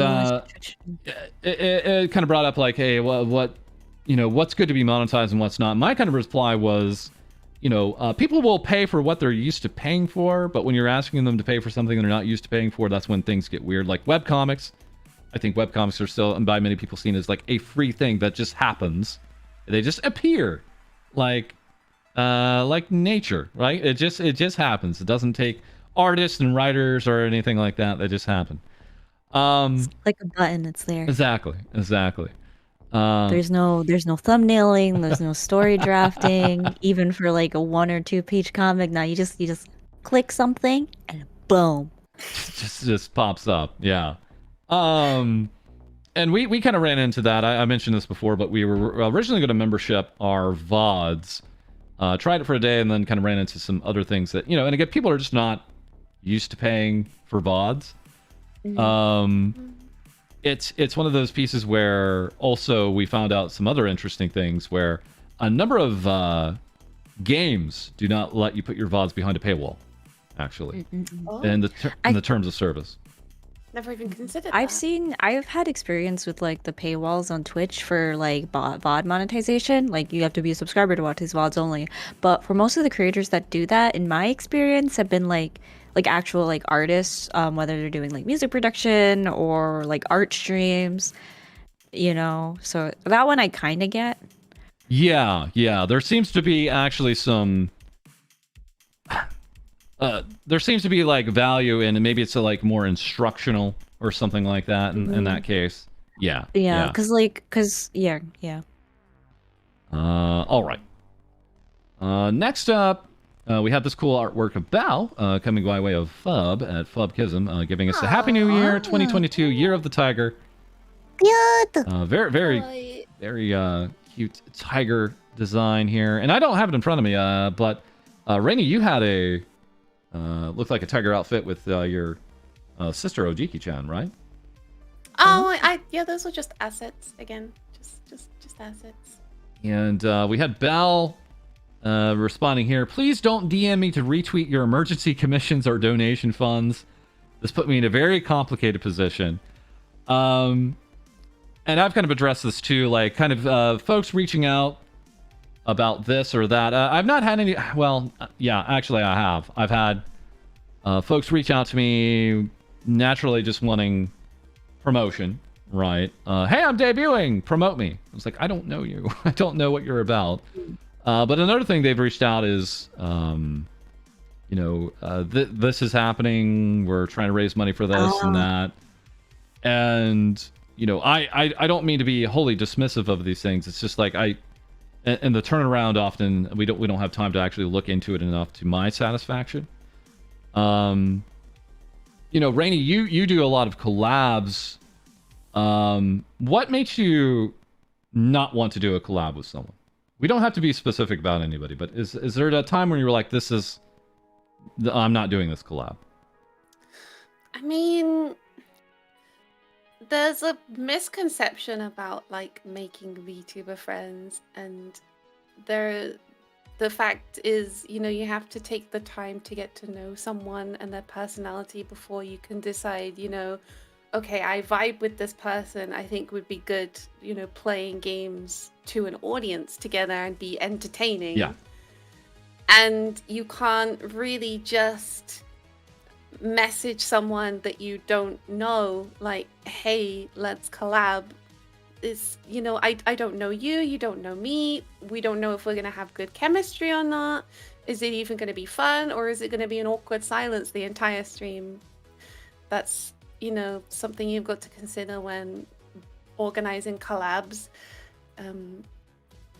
it kind of brought up like, hey, what's good to be monetized and what's not? My kind of reply was, people will pay for what they're used to paying for, but when you're asking them to pay for something they're not used to paying for, that's when things get weird. Like webcomics. I think webcomics are still, and by many people, seen as like a free thing that just happens. They just appear, like nature, right? It just happens. It doesn't take artists and writers or anything like that. They just happen. It's like a button. It's there. Exactly. There's no thumbnailing. There's no story drafting. Even for like a 1 or 2 page comic, now you just click something and boom, just pops up. Yeah. And we kind of ran into that. I mentioned this before, but we were originally going to membership our VODs. Tried it for a day and then kind of ran into some other things that, and again, people are just not used to paying for VODs. It's one of those pieces where also we found out some other interesting things where a number of games do not let you put your VODs behind a paywall, actually, in the terms of service. Never even considered I've had experience with like the paywalls on Twitch for like VOD monetization. Like you have to be a subscriber to watch these VODs only. But for most of the creators that do that, in my experience, have been like actual like artists, whether they're doing like music production or like art streams, So that one I kind of get. Yeah. There seems to be actually some. There seems to be like value in, and maybe it's like more instructional or something like that. In that case, yeah. Yeah. All right. Next up, we have this cool artwork of Bao coming by way of Fub at Fubkism, giving us a Happy New Year 2022, Year of the Tiger. Cute. Very cute tiger design here, and I don't have it in front of me. But Reiny, you had a looked like a tiger outfit with your sister Ojiki-chan, right? Oh, yeah, those were just assets again. Just assets. And we had Belle responding here. Please don't DM me to retweet your emergency commissions or donation funds. This put me in a very complicated position. And I've kind of addressed this too, like kind of folks reaching out about this or that. I've not had any. Well, yeah, actually, I have. I've had folks reach out to me naturally, just wanting promotion. Right? Hey, I'm debuting. Promote me. I was like, I don't know you. I don't know what you're about. But another thing they've reached out is, this is happening. We're trying to raise money for this and that. And I don't mean to be wholly dismissive of these things. It's just like and the turnaround often we don't have time to actually look into it enough to my satisfaction. You know, Reiny, you do a lot of collabs. What makes you not want to do a collab with someone? We don't have to be specific about anybody, but is there a time when you were like, I'm not doing this collab? I mean, there's a misconception about like making VTuber friends, and the fact is, you know, you have to take the time to get to know someone and their personality before you can decide, you know, okay, I vibe with this person. I think would be good, you know, playing games to an audience together and be entertaining. Yeah. And you can't really just message someone that you don't know, like, hey, let's collab. Is, you know, I don't know you, you don't know me, we don't know if we're gonna have good chemistry or not. Is it even gonna be fun, or is it gonna be an awkward silence the entire stream? That's, you know, something you've got to consider when organizing collabs.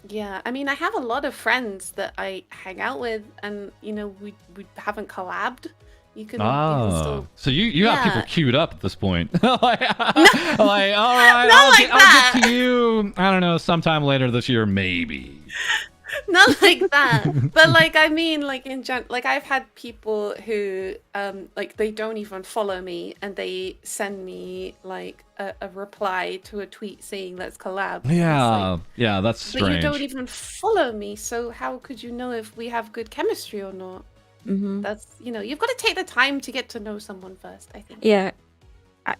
Yeah, I mean, I have a lot of friends that I hang out with, and you know, we haven't collabed. You can still... So you have people Yeah. queued up at this point. like, all right, Not like I'll get that. to you, I don't know, sometime later this year, maybe. Not like that, but like, I mean, like like I've had people who like they don't even follow me and they send me like a reply to a tweet saying let's collab. And it's Yeah, like, yeah, that's strange. but you don't even follow me, so how could you know if we have good chemistry or not? Mm-hmm. That's, you know, you've got to take the time to get to know someone first, I think. Yeah,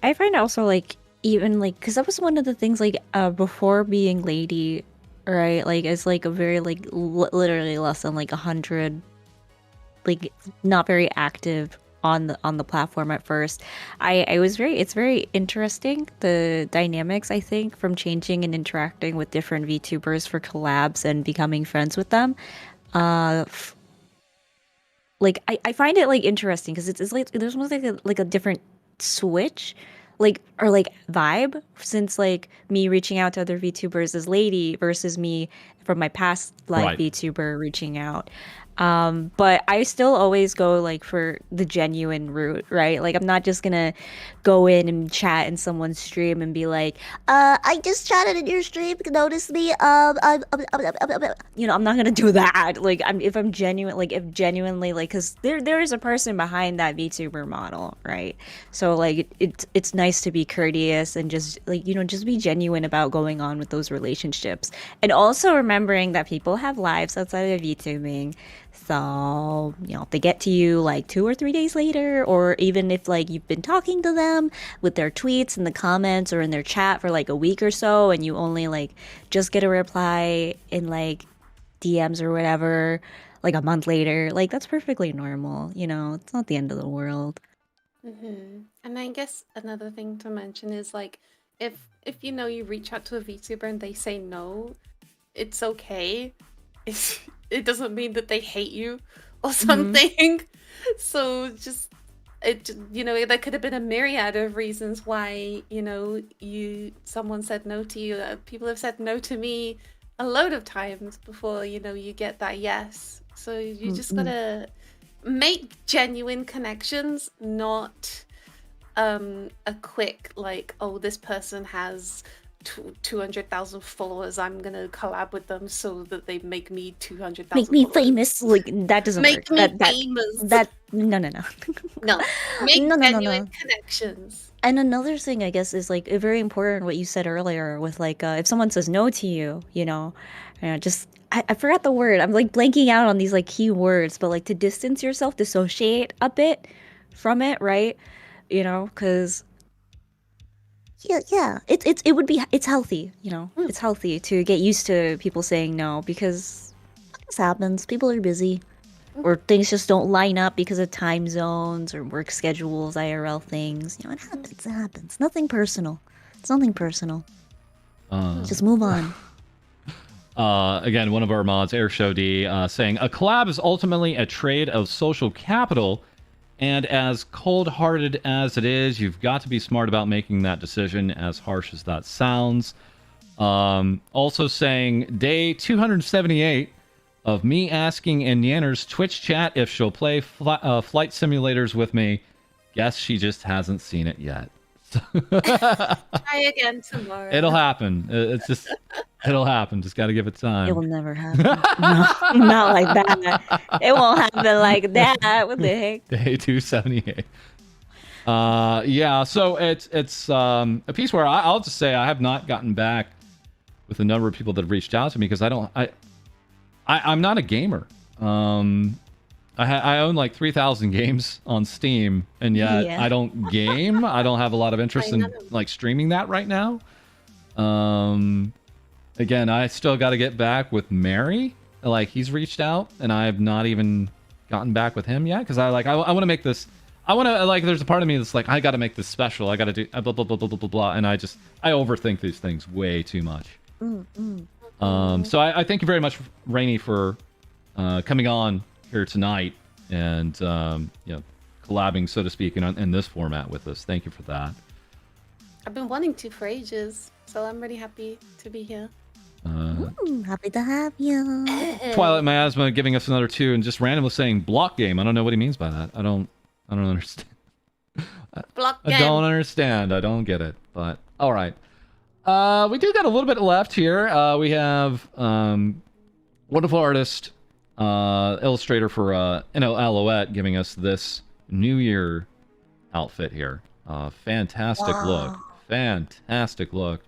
I find also like even like because that was one of the things like before being lady, right? Like it's like a very like literally less than like 100, like not very active on the platform at first. I was it's very interesting the dynamics I think from changing and interacting with different VTubers for collabs and becoming friends with them. Like I find it like interesting because it's like there's almost like a different switch, like or like vibe since like me reaching out to other VTubers as lady versus me from my past live Right. VTuber reaching out. But I still always go like for the genuine route, right? Like I'm not just gonna go in and chat in someone's stream and be like, I just chatted in your stream. Notice me. you know, I'm not gonna do that. Like if I'm genuine, like if genuinely like, cause there is a person behind that VTuber model, right? So like it's nice to be courteous and just like, you know, just be genuine about going on with those relationships, and also remembering that people have lives outside of VTubing. So, you know, if they get to you like 2 or 3 days later, or even if like you've been talking to them with their tweets in the comments or in their chat for like a week or so, and you only like just get a reply in like DMs or whatever, like a month later, like that's perfectly normal, you know, it's not the end of the world. And I guess another thing to mention is like, if you know, you reach out to a VTuber and they say no, it's okay. It doesn't mean that they hate you or something. So just you know, there could have been a myriad of reasons why, you know, someone said no to you. People have said no to me a load of times before, you know, you get that yes. So you just gotta make genuine connections, not a quick like, oh, this person has 200,000 followers, I'm gonna collab with them so that they make me 200,000 Make me followers. famous, like that doesn't Make work. me that famous. no. No, make No. genuine connections. And another thing, I guess, is like very important what you said earlier with like if someone says no to you, you know, just I forgot the word. I'm like blanking out on these like key words, but like to distance yourself, dissociate a bit from it, right? You know, because Yeah. it's healthy, you know, it's healthy to get used to people saying no because This happens. People are busy. or things just don't line up because of time zones or work schedules, IRL things. You know, it happens. It happens. Nothing personal. It's nothing personal. Just move on. Again, one of our mods, AirShowD, saying, a collab is ultimately a trade of social capital, and as cold-hearted as it is, you've got to be smart about making that decision, as harsh as that sounds. Also saying, day 278 of me asking in Yanner's Twitch chat if she'll play flight simulators with me Guess she just hasn't seen it yet. Try again tomorrow. It'll happen. It's just, it'll happen. Just got to give it time. It will never happen. No, not like that. It won't happen like that. What the heck? Day 278. Yeah, so it's a piece where I'll just say I have not gotten back with a number of people that have reached out to me because I'm not a gamer. I own like 3,000 games on Steam, and yet Yeah. I don't game. I don't have a lot of interest in like streaming that right now. Again, I still got to get back with Mary. Like, he's reached out, and I have not even gotten back with him yet because I want to make this. I want to, like, there's a part of me that's like, I got to make this special. I got to do blah, blah, blah, blah, blah, blah, blah. And I overthink these things way too much. So I thank you very much, Reiny, for coming on here tonight and, you know, collabing, so to speak, in this format with us. Thank you for that. I've been wanting to for ages, so I'm really happy to be here. Happy to have you. Twilight Miasma giving us another 2 and just randomly saying block game. I don't know what he means by that. I don't understand. Block I game. don't understand. I don't get it. But all right. We do got a little bit left here. We have wonderful artist, illustrator for Alouette giving us this New Year outfit here. Fantastic look. Fantastic look.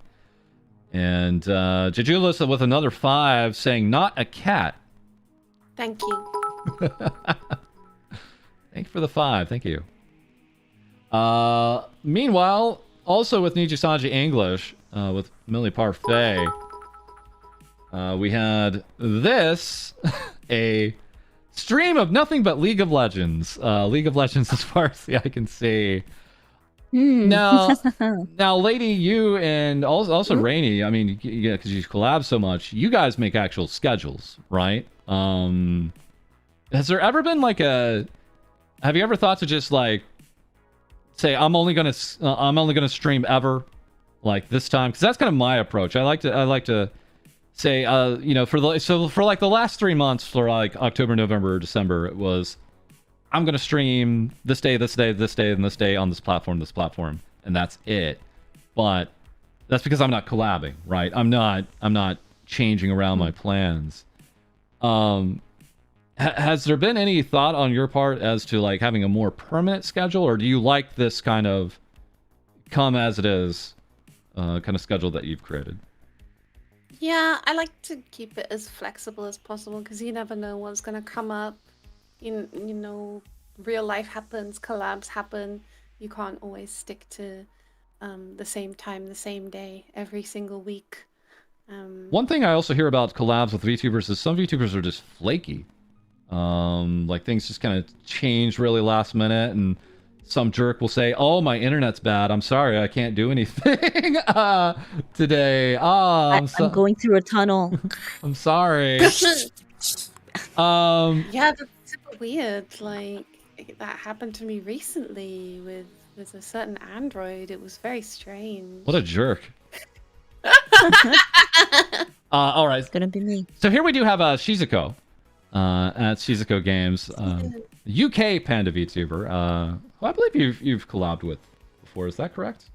And Jejulus with another 5 saying not a cat. Thank you. Thank you for the 5. Thank you. Meanwhile, also with Nijisanji English, with Millie Parfait, we had this, a stream of nothing but League of Legends. League of Legends as far as the eye can see. Now, Lady, you and also Reiny, I mean, yeah, because you collab so much, you guys make actual schedules, right? Has there ever been like have you ever thought to just like say I'm only gonna stream ever, like this time? Because that's kind of my approach. I like to say, you know, for like the last 3 months, for like October, November, December, it was I'm gonna stream this day, this day, this day, and this day on this platform, and that's it. But that's because I'm not collabing, right? I'm not changing around my plans. Has there been any thought on your part as to like having a more permanent schedule, or do you like this kind of come as it is kind of schedule that you've created? Yeah, I like to keep it as flexible as possible because you never know what's going to come up. You know, real life happens, collabs happen. You can't always stick to the same time, the same day, every single week. One thing I also hear about collabs with VTubers is some VTubers are just flaky. Like things just kind of change really last minute, and some jerk will say, "Oh, my internet's bad. I'm sorry, I can't do anything today. I'm going through a tunnel. I'm sorry." Yeah, that's super weird. Like that happened to me recently with a certain Android. It was very strange. What a jerk. All right. It's gonna be me. So here we do have Shizuko at Shizuko Games, UK Panda VTuber, who I believe you've collabed with before. Is that correct?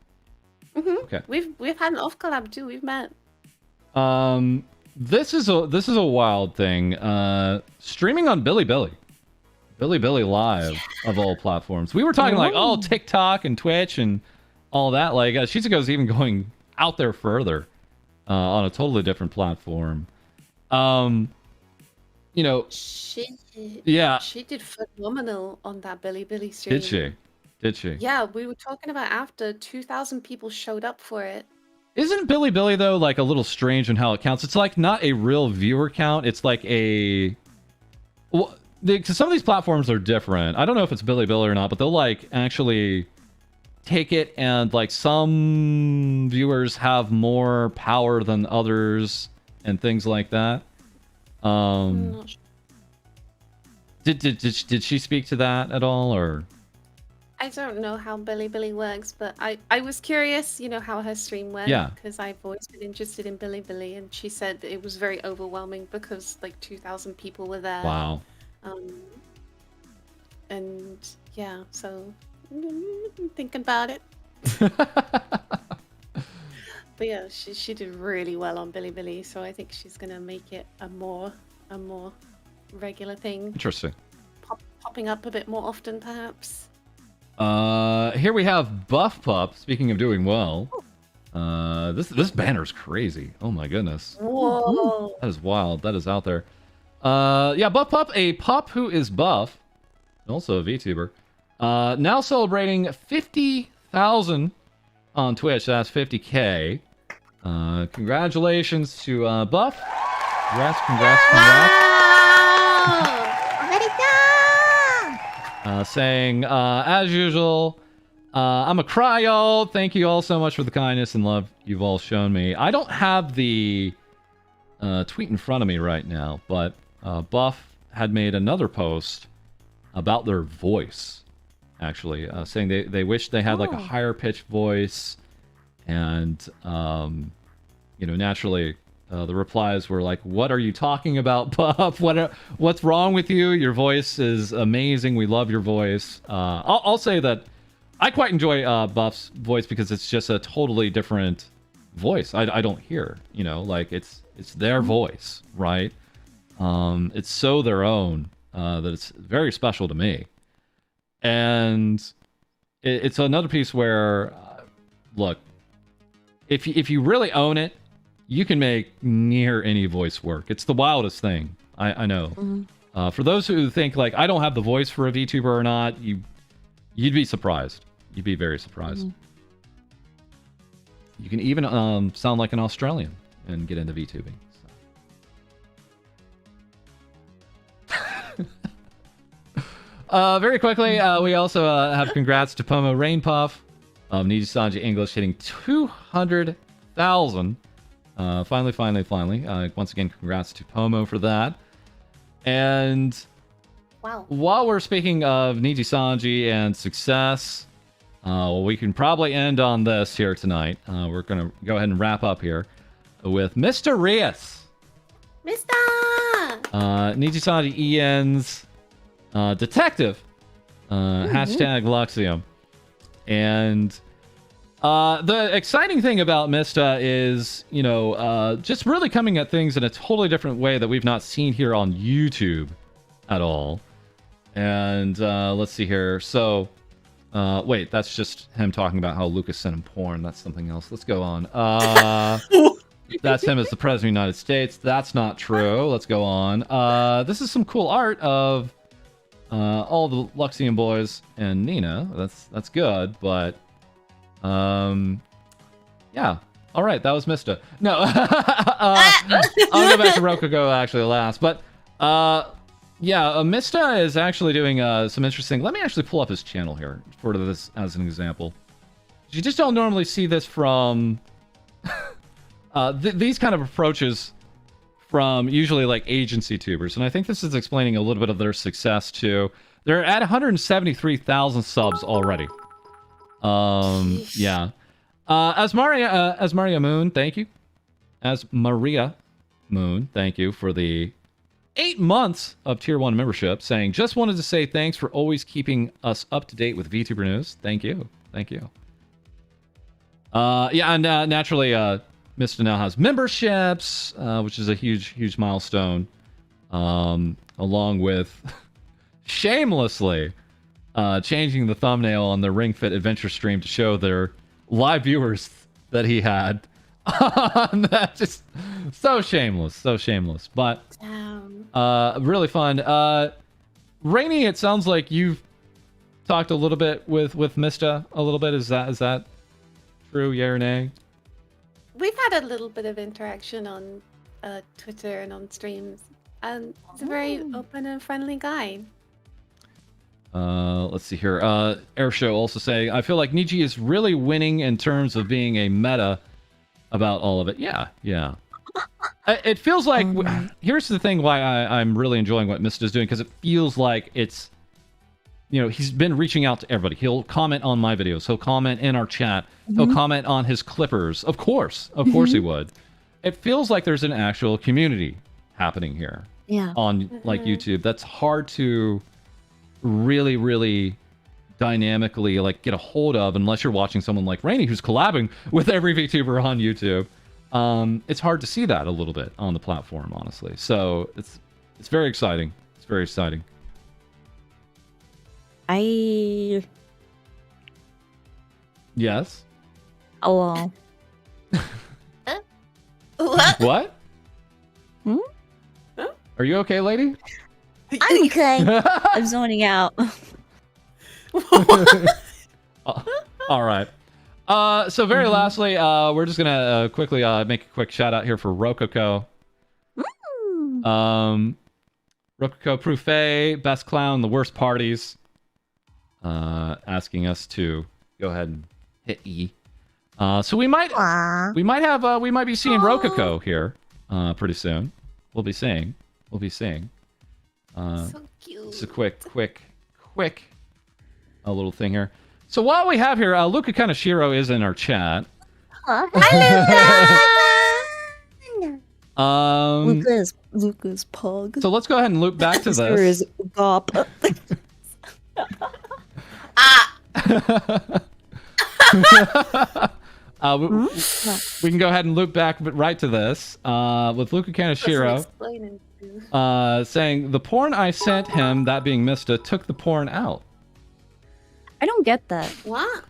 Mm-hmm. Okay. We've had an off collab too. We've met. This is a wild thing. Streaming on Bilibili Live of all platforms. We were talking like TikTok and Twitch and all that. Like Shizuko's even going out there further on a totally different platform. You know, She did phenomenal on that Bilibili stream. Did she? Yeah, we were talking about after 2,000 people showed up for it. Isn't Bilibili though like a little strange in how it counts? It's like not a real viewer count. It's like because some of these platforms are different. I don't know if it's Bilibili or not, but they'll like actually take it, and like some viewers have more power than others and things like that. Did she speak to that at all, or? I don't know how Bilibili works, but I was curious, you know, how her stream went. Yeah. Because I've always been interested in Bilibili, and she said that it was very overwhelming because like 2,000 people were there. Wow. And yeah, so Thinking about it. But yeah, she did really well on Bilibili, so I think she's gonna make it a more regular thing, Interesting. popping up a bit more often, perhaps. Here we have Buff Pup. Speaking of doing well, this banner's crazy. Oh my goodness, Whoa! that is wild. That is out there. Yeah, Buff Pup, a pup who is buff, also a VTuber. Now celebrating 50,000 on Twitch. That's 50K. Congratulations to Buff. Congrats. Saying, as usual, I'm a cryo. Thank you all so much for the kindness and love you've all shown me. I don't have the tweet in front of me right now, but Buff had made another post about their voice, actually, saying they wish they had like a higher pitched voice, and naturally the replies were like, "What are you talking about, Buff? What's wrong with you? Your voice is amazing. We love your voice." I'll say that I quite enjoy Buff's voice because it's just a totally different voice. I don't hear, like it's their voice, right? It's so their own that it's very special to me. And it's another piece where, look, if you really own it, you can make near any voice work. It's the wildest thing. I know. Mm-hmm. For those who think like I don't have the voice for a VTuber or not, you'd be surprised. You'd be very surprised. Mm-hmm. You can even sound like an Australian and get into VTubing. So. Very quickly, we also have congrats to Pomo Rainpuff of Niji Sanji English hitting 200,000. Finally. Once again, congrats to Pomo for that. And wow. While we're speaking of Niji Sanji and success, we can probably end on this here tonight. We're going to go ahead and wrap up here with Mr. Rias. Mr. Niji Sanji Ian's detective. Hashtag Luxium. And the exciting thing about Mista is, just really coming at things in a totally different way that we've not seen here on YouTube at all. And let's see here. So, wait, that's just him talking about how Lucas sent him porn. That's something else. Let's go on. That's him as the President of the United States. That's not true. Let's go on. This is some cool art of all the Luxium boys and Nina. That's good, but yeah. All right, that was Mista. No, I'll go back to Rokugo actually last, but yeah, Mista is actually doing some interesting. Let me actually pull up his channel here for this as an example. You just don't normally see this from these kind of approaches from usually like agency tubers, and I think this is explaining a little bit of their success too. They're at 173,000 subs already. Yeah. As Maria Moon, thank you. As Maria Moon, thank you for the 8 months of Tier 1 membership, saying, just wanted to say thanks for always keeping us up to date with VTuber news. Thank you. Yeah, and naturally, Mista now has memberships, which is a huge milestone, along with shamelessly changing the thumbnail on the Ring Fit Adventure stream to show their live viewers that he had. That's just so shameless, but really fun. Reiny, it sounds like you've talked a little bit with Mista a little bit. Is that true? Yeah or nay? We've had a little bit of interaction on Twitter and on streams, and he's a very open and friendly guy. Let's see here. Airshow also saying, I feel like Niji is really winning in terms of being a meta about all of it. Yeah. It feels like... Here's the thing why I'm really enjoying what Mista is doing, because it feels like it's... he's been reaching out to everybody. He'll comment on my videos. He'll comment in our chat. He'll comment on his clippers. Of course he would. It feels like there's an actual community happening here. Yeah. On like YouTube. That's hard to really dynamically like get a hold of unless you're watching someone like Reiny who's collabing with every VTuber on YouTube. It's hard to see that a little bit on the platform, honestly. So it's very exciting. It's very exciting. Yes. Oh well. What? What? Hmm? Are you okay, lady? I'm okay. I'm zoning out. All right. So very lastly, we're just gonna quickly make a quick shout out here for Rococo. Rococo Proufe, best clown, the worst parties. Asking us to go ahead and hit E. So we might be seeing Rococo here pretty soon. We'll be seeing. So cute. Just a quick a little thing here. So while we have here, Luca Kaneshiro is in our chat. Luca's pug. So let's go ahead and loop back to There this. is Gop. We can go ahead and loop back right to this with Luca Kaneshiro Explaining to- saying, the porn I sent him, that being Mista, took the porn out. I don't get that. What?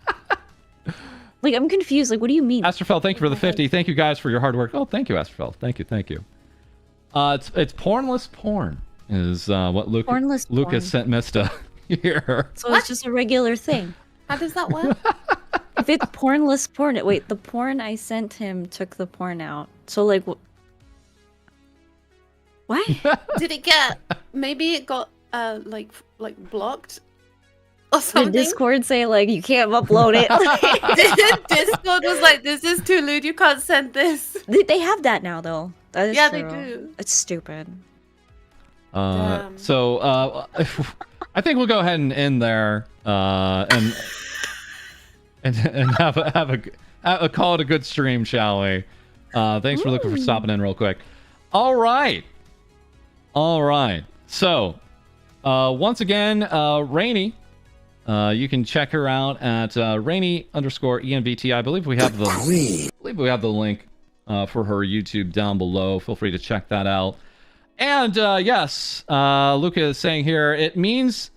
Like, I'm confused. Like, what do you mean? Astrofel, thank you for the 50. Thank you guys for your hard work. Oh, thank you, Astrofel. Thank you. It's pornless porn is what Pornless porn. Lucas sent Mista here. So it's just a regular thing. How does that work? If it's pornless porn, wait, the porn I sent him took the porn out. So like, what? Did it get? Maybe it got like blocked or Did something. Discord say like you can't upload it? Discord was like, "This is too lewd. You can't send this." They have that now though. That is Yeah, true. they do. It's stupid. Damn. So I think we'll go ahead and end there and have a call it a good stream, shall we? Thanks for looking for stopping in real quick. All right. So once again, Reiny, you can check her out at Reiny_ENVT. I believe we have the link for her YouTube down below. Feel free to check that out. And yes, Luca is saying here, it means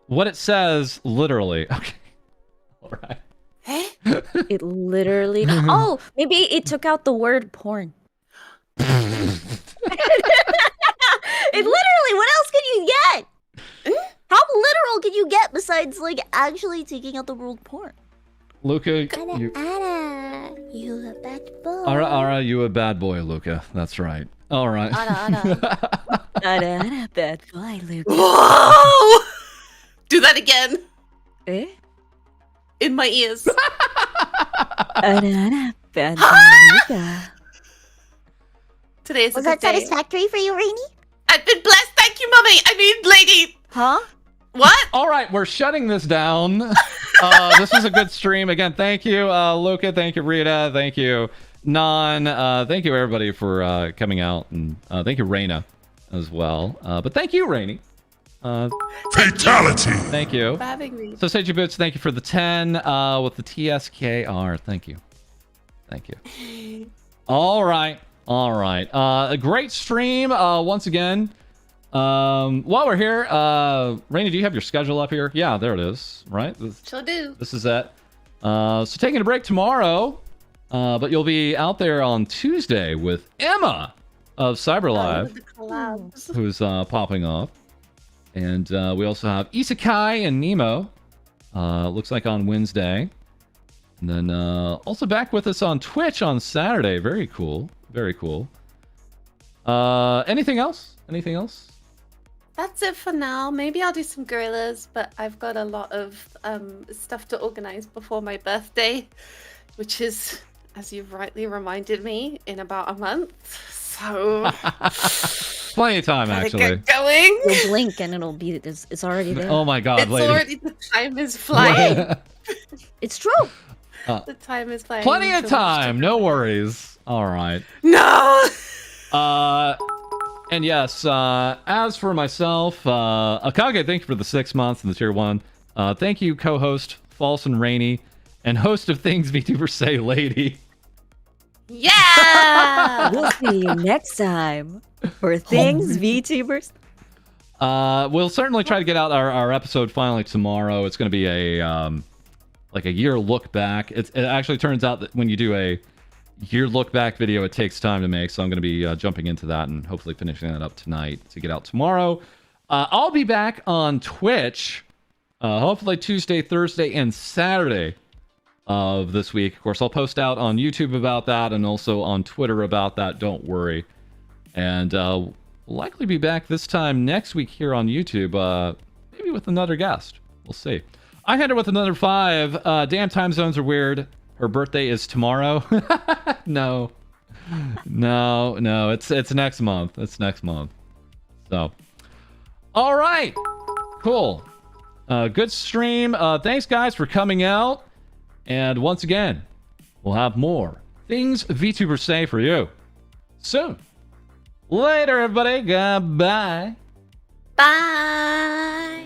what it says literally. Okay. All right. It literally. Oh, maybe it took out the word porn. It literally, what else can you get? How literal can you get besides like actually taking out the word porn? Luca, Ara, you a bad boy. Ara, you a bad boy, Luca. That's right. All right. Bad boy, Luke. Whoa! Do that again Eh? in my ears. Bad boy, Luca. Today is a Was good that day. satisfactory for you, Reiny? I've been blessed. Thank you, mommy. I mean, lady. Huh? What? All right, we're shutting this down. This was a good stream. Again, thank you, Luca. Thank you, Rita. Thank you, Nan. Thank you, everybody, for coming out. And thank you, Reina, as well. But thank you, Reiny. Fatality! Thank you. For having me. So, Seiji Boots, thank you for the 10 with the TSKR. Thank you. All right. A great stream once again. While we're here, Reiny, do you have your schedule up here? Yeah, there it is. Right? Sure do. This is it. So taking a break tomorrow, but you'll be out there on Tuesday with Emma of CyberLive, The collabs. who's popping off. And we also have Isekai and Nemo, looks like on Wednesday. And then also back with us on Twitch on Saturday. Very cool. Anything else? That's it for now. Maybe I'll do some gorillas, but I've got a lot of stuff to organize before my birthday, which is, as you've rightly reminded me, in about a month. So Plenty of time, gotta actually. get going. You'll blink and it'll be. It's already there. Oh my god, It's lady. already, the time is flying. It's true. The time is flying. Plenty of So much time. No worries. All right. No. And yes, as for myself, Akage, thank you for the 6 months and the tier 1 Thank you, co-host False and Reiny, and host of Things VTubers Say, Lady. Yeah! We'll see you next time for Things VTubers. We'll certainly try to get out our episode finally tomorrow. It's going to be a like a year look back. It actually turns out that when you do a year look back video, it takes time to make. So I'm going to be jumping into that and hopefully finishing that up tonight to get out tomorrow. I'll be back on Twitch, hopefully Tuesday, Thursday, and Saturday of this week. Of course, I'll post out on YouTube about that and also on Twitter about that. Don't worry. And we'll likely be back this time next week here on YouTube, maybe with another guest. We'll see. I had her with another 5. Damn, time zones are weird. Her birthday is tomorrow. No, it's next month. It's next month. So, all right, cool. Good stream. Thanks, guys, for coming out. And once again, we'll have more Things VTubers Say for you soon. Later, everybody. Goodbye. Bye.